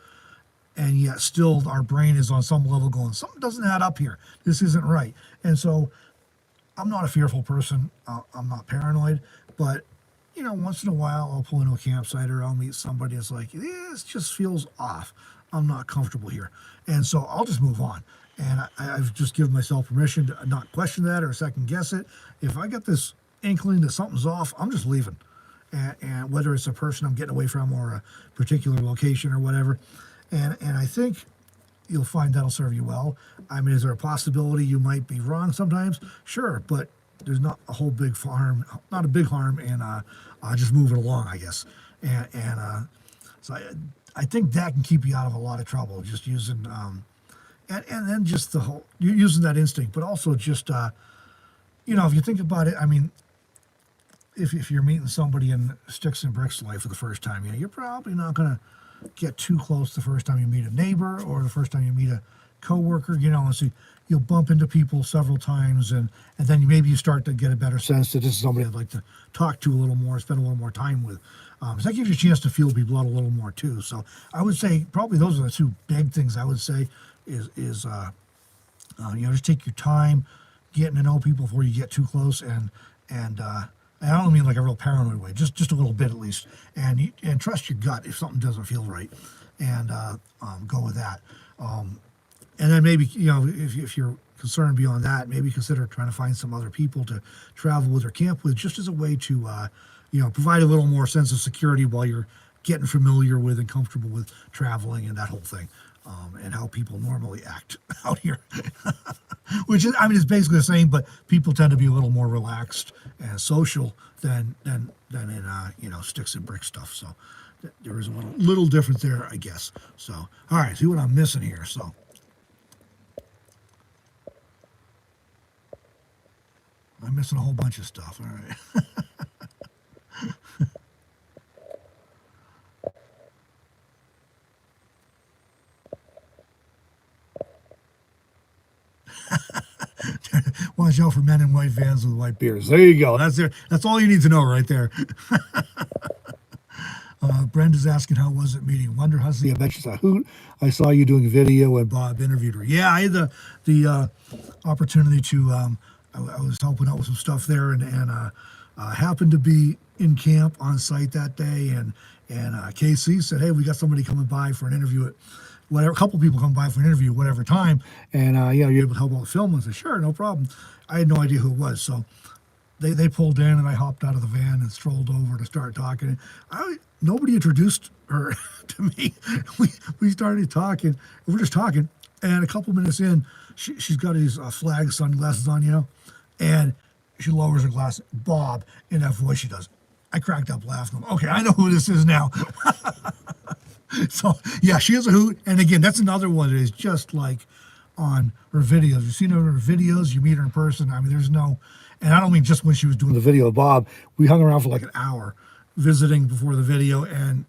and yet still our brain is on some level going, something doesn't add up here. This isn't right. And so I'm not a fearful person. I'm not paranoid, but once in a while I'll pull into a campsite or I'll meet somebody that's like, this just feels off. I'm not comfortable here. And so I'll just move on. And I've just given myself permission to not question that or second guess it. If I get this inkling that something's off, I'm just leaving. And whether it's a person I'm getting away from or a particular location or whatever. And I think you'll find that'll serve you well. I mean, is there a possibility you might be wrong sometimes? Sure, but there's not a whole big harm, not a big harm in just moving along, I guess. So I think that can keep you out of a lot of trouble, just using, and then just the whole, using that instinct, but also just, if you think about it, I mean, if you're meeting somebody in sticks and bricks life for the first time, you're probably not going to get too close the first time you meet a neighbor or the first time you meet a coworker, and so you'll bump into people several times, and then maybe you start to get a better sense that this is somebody I'd like to talk to a little more, spend a little more time with. So that gives you a chance to feel people out a little more too. So I would say probably those are the two big things I would say is just take your time getting to know people before you get too close, and I don't mean like a real paranoid way, just a little bit at least, and trust your gut if something doesn't feel right, and go with that. And then maybe if you're concerned beyond that, maybe consider trying to find some other people to travel with or camp with, just as a way to provide a little more sense of security while you're getting familiar with and comfortable with traveling and that whole thing, and how people normally act out here. Which is, it's basically the same, but people tend to be a little more relaxed and social than in sticks and brick stuff. So there is a little difference there, I guess. So all right, see what I'm missing here. So I'm missing a whole bunch of stuff. All right. Watch out for men in white vans with white beards. There you go. That's all you need to know right there. Brenda's asking, how was it meeting? Wonder Hussey, I bet she's a hoot. I saw you doing a video and Bob interviewed her. Yeah, I had the opportunity to, I was helping out with some stuff there, and happened to be in camp on site that day, and KC said, hey, we got somebody coming by for an interview at whatever, a couple people come by for an interview, whatever time, and you're able to help out with filming. I said, sure, no problem. I had no idea who it was, so they pulled in, and I hopped out of the van and strolled over to start talking. Nobody introduced her to me. We started talking. We're just talking, and a couple minutes in, she's got these flag sunglasses on, and she lowers her glass. Bob, in that voice she does. I cracked up laughing. Okay, I know who this is now. So, yeah, she is a hoot. And again, that's another one that is just like on her videos. You've seen her in her videos, you meet her in person. There's no, and I don't mean just when she was doing the video of Bob. We hung around for like an hour visiting before the video, and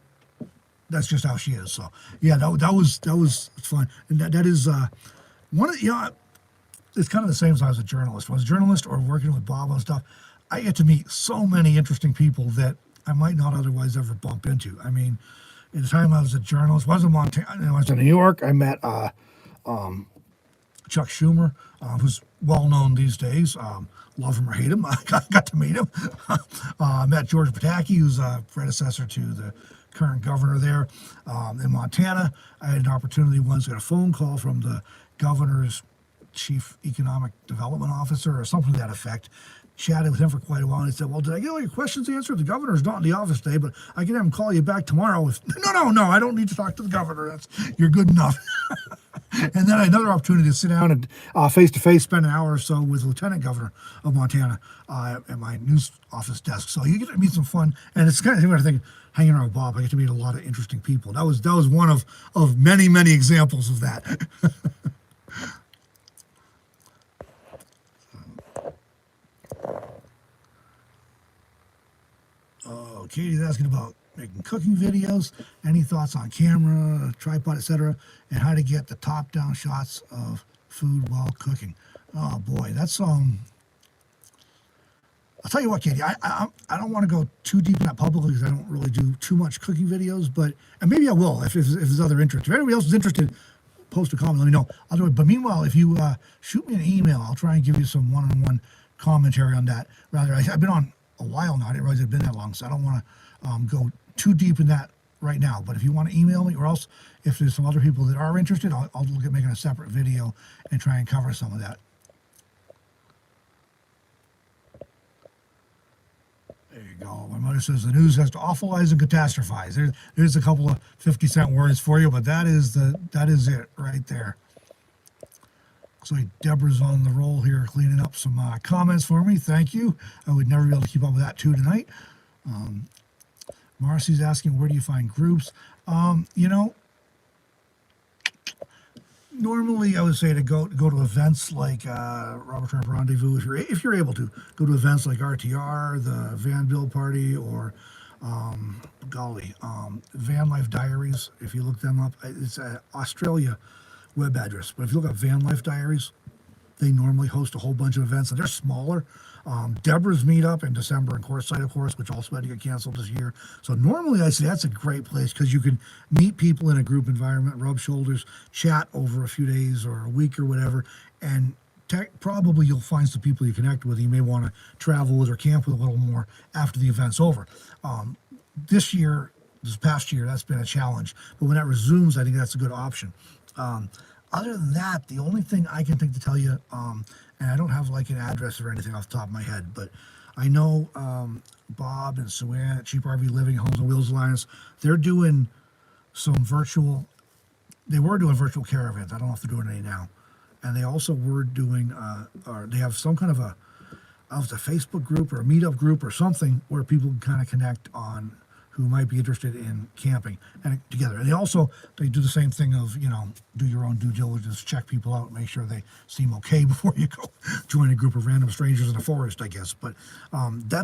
that's just how she is. So, yeah, that was fun. And that is one of, it's kind of the same as I was a journalist. When I was a journalist or working with Bob on stuff, I get to meet so many interesting people that I might not otherwise ever bump into. In the time I was a journalist, I was in Montana, I was in New York. I met Chuck Schumer, who's well known these days. Love him or hate him, I got to meet him. Met George Pataki, who's a predecessor to the current governor there. In Montana, I had an opportunity once to get a phone call from the governor's chief economic development officer or something to that effect. Chatted with him for quite a while, and he said, well, did I get all your questions answered? The governor's not in the office today, but I can have him call you back tomorrow. No, I don't need to talk to the governor. You're good enough. And then I had another opportunity to sit down and face-to-face spend an hour or so with Lieutenant Governor of Montana at my news office desk. So you get to meet some fun, and it's kind of similar thing hanging around with Bob. I get to meet a lot of interesting people. That was one of many, many examples of that. Katie's asking about making cooking videos. Any thoughts on camera, tripod, etc., and how to get the top-down shots of food while cooking? Oh boy, that's I'll tell you what, Katie. I don't want to go too deep in that publicly because I don't really do too much cooking videos, and maybe I will if there's other interest. If anybody else is interested, post a comment. Let me know. I'll do it. But meanwhile, if you shoot me an email, I'll try and give you some one-on-one commentary on that. Rather, I've been on a while now. I didn't realize it had been that long, so I don't want to go too deep in that right now. But if you want to email me, or else if there's some other people that are interested, I'll look at making a separate video and try and cover some of that. There you go. My mother says the news has to awfulize and catastrophize. There's a couple of 50-cent words for you, but that is it right there. Looks like Deborah's on the roll here, cleaning up some comments for me. Thank you. I would never be able to keep up with that too tonight. Marcy's asking, where do you find groups? Normally I would say to go to events like Robert Trump Rendezvous, if you're able to go to events like RTR, the Van Bill Party, or Van Life Diaries. If you look them up, it's Australia. web address. But if you look at Van Life Diaries, they normally host a whole bunch of events, and they're smaller. Deborah's meetup in December in Quartzsite, of course, which also had to get canceled this year. So normally I say that's a great place because you can meet people in a group environment, rub shoulders, chat over a few days or a week or whatever, and probably you'll find some people you connect with. You may want to travel with or camp with a little more after the event's over. This past year, that's been a challenge. But when that resumes, I think that's a good option. Other than that, the only thing I can think to tell you, and I don't have like an address or anything off the top of my head, but I know Bob and Sue Ann at Cheap RV Living Homes on Wheels Alliance, they're doing some virtual, they were doing virtual caravans. I don't know if they're doing any now. And they also were doing, or they have some kind of a, I don't know if it's a Facebook group or a meetup group or something where people can kind of connect on who might be interested in camping and together. And they do the same thing of, do your own due diligence, check people out, make sure they seem okay before you go join a group of random strangers in a forest, I guess. But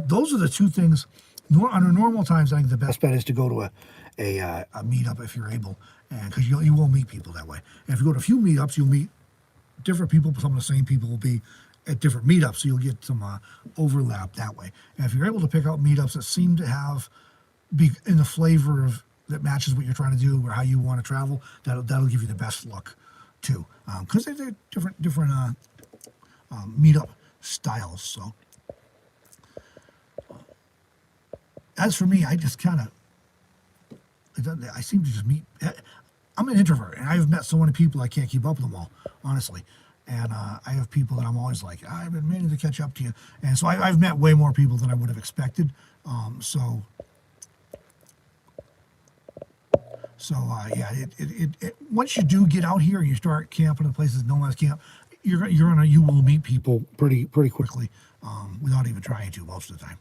those are the two things. Under normal times, I think the best bet is to go to a meetup if you're able, and because you will meet people that way. And if you go to a few meetups, you'll meet different people. Some of the same people will be at different meetups, so you'll get some overlap that way. And if you're able to pick out meetups that seem to be in the flavor of that matches what you're trying to do or how you want to travel, that'll give you the best look too, because they're different meetup styles. So as for me, I just kind of I seem to just meet. I'm an introvert, and I've met so many people I can't keep up with them all, honestly. And I have people that I'm always like, I've been meaning to catch up to you. And so I've met way more people than I would have expected. Once you do get out here and you start camping in places nomads camp, you will meet people pretty quickly, without even trying to most of the time.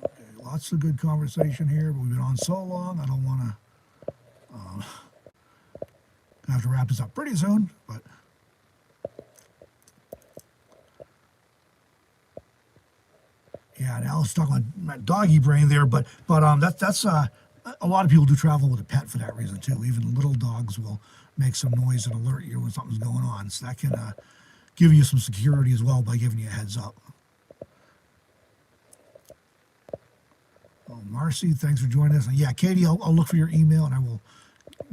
Okay, lots of good conversation here, but we've been on so long, I don't want to. I have to wrap this up pretty soon, but. Yeah, now let's talk about my doggy brain there, but that's a lot of people do travel with a pet for that reason too. Even little dogs will make some noise and alert you when something's going on, so that can give you some security as well by giving you a heads up. Oh, Marcy, thanks for joining us. And yeah, Katie, I'll look for your email and I will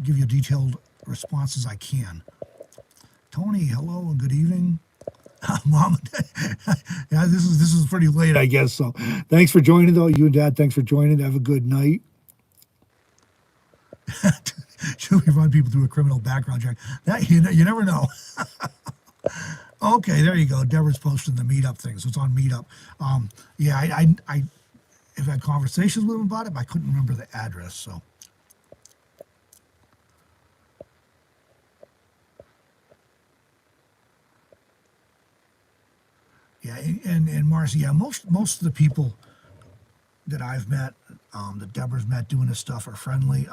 give you detailed responses I can. Tony, hello and good evening. Mom, yeah, this is pretty late, I guess. So, thanks for joining, though. You and Dad, thanks for joining. Have a good night. Should we run people through a criminal background check? That you never know. Okay, there you go. Deborah's posting the meetup thing, so it's on Meetup. Yeah, I have had conversations with him about it, but I couldn't remember the address. So. Yeah, and Marcy, yeah, most of the people that I've met, that Deborah's met doing this stuff are friendly.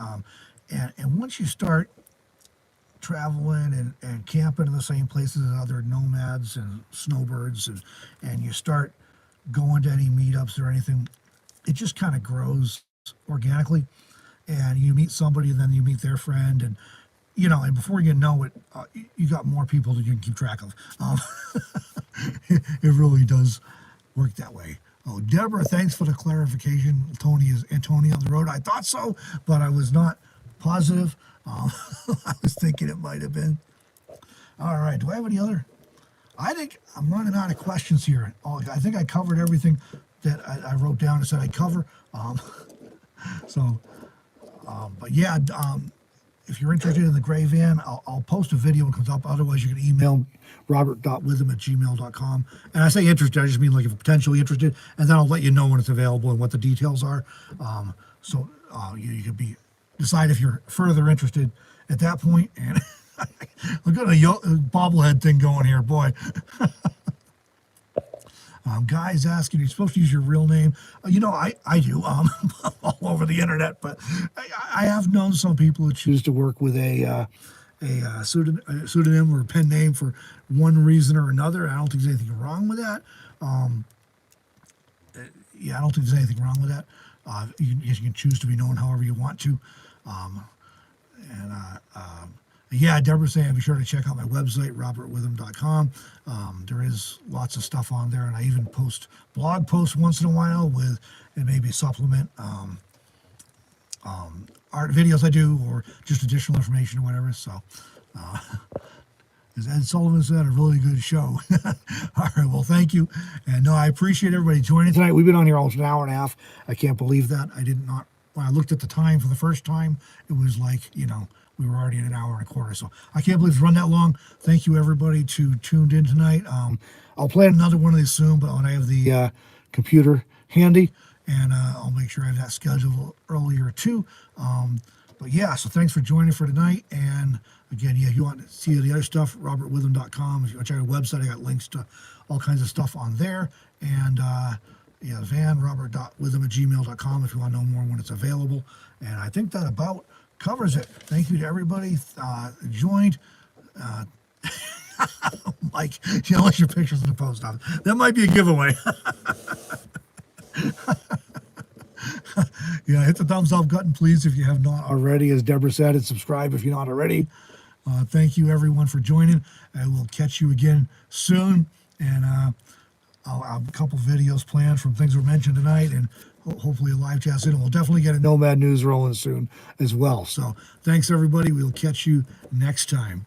And once you start traveling and camping in the same places as other nomads and snowbirds, and you start going to any meetups or anything, it just kind of grows organically. And you meet somebody, and then you meet their friend, and before you know it, you got more people that you can keep track of. It really does work that way. Oh, Deborah, thanks for the clarification. Tony is Antonio on the road. I thought so, but I was not positive. I was thinking it might have been. All right, do I have any other? I think I'm running out of questions here. I think I covered everything that I wrote down and said I'd cover. But yeah, if you're interested in the gray van, I'll post a video when it comes up. Otherwise, you can email robert.witham@gmail.com. And I say interested, I just mean like if you're potentially interested, and then I'll let you know when it's available and what the details are. You could decide if you're further interested at that point. And look at a bobblehead thing going here, boy. Guys asking, you're supposed to use your real name. I do all over the internet, but I have known some people who choose to work with a pseudonym or a pen name for one reason or another. I don't think there's anything wrong with that. yeah, I don't think there's anything wrong with that. You can choose to be known however you want to. And yeah, Deborah's saying be sure to check out my website, robertwitham.com. There is lots of stuff on there, and I even post blog posts once in a while with, and maybe supplement art videos I do, or just additional information or whatever. So, as Ed Sullivan said, a really good show. All right, well, thank you. And no, I appreciate everybody joining tonight. We've been on here almost an hour and a half. I can't believe that. I did not, when I looked at the time for the first time, it was like, we were already at an hour and a quarter. So I can't believe it's run that long. Thank you, everybody, who tuned in tonight. I'll play another one of these soon, but when I have the computer handy, and I'll make sure I have that scheduled earlier too. But yeah, so thanks for joining for tonight. And again, yeah, if you want to see the other stuff, robertwitham.com. If you want to check our website, I got links to all kinds of stuff on there. And yeah, Van, robert.witham@gmail.com if you want to know more when it's available. And I think that about covers it. Thank you to everybody joined. Mike, you don't want your pictures in the post office. That might be a giveaway. Yeah, hit the thumbs up button, please, if you have not already. As Deborah said, and subscribe if you're not already. Thank you, everyone, for joining. I will catch you again soon. And I'll have a couple videos planned from things we mentioned tonight, and hopefully a live chat soon. And we'll definitely get a Nomad news rolling soon as well. So thanks, everybody. We'll catch you next time.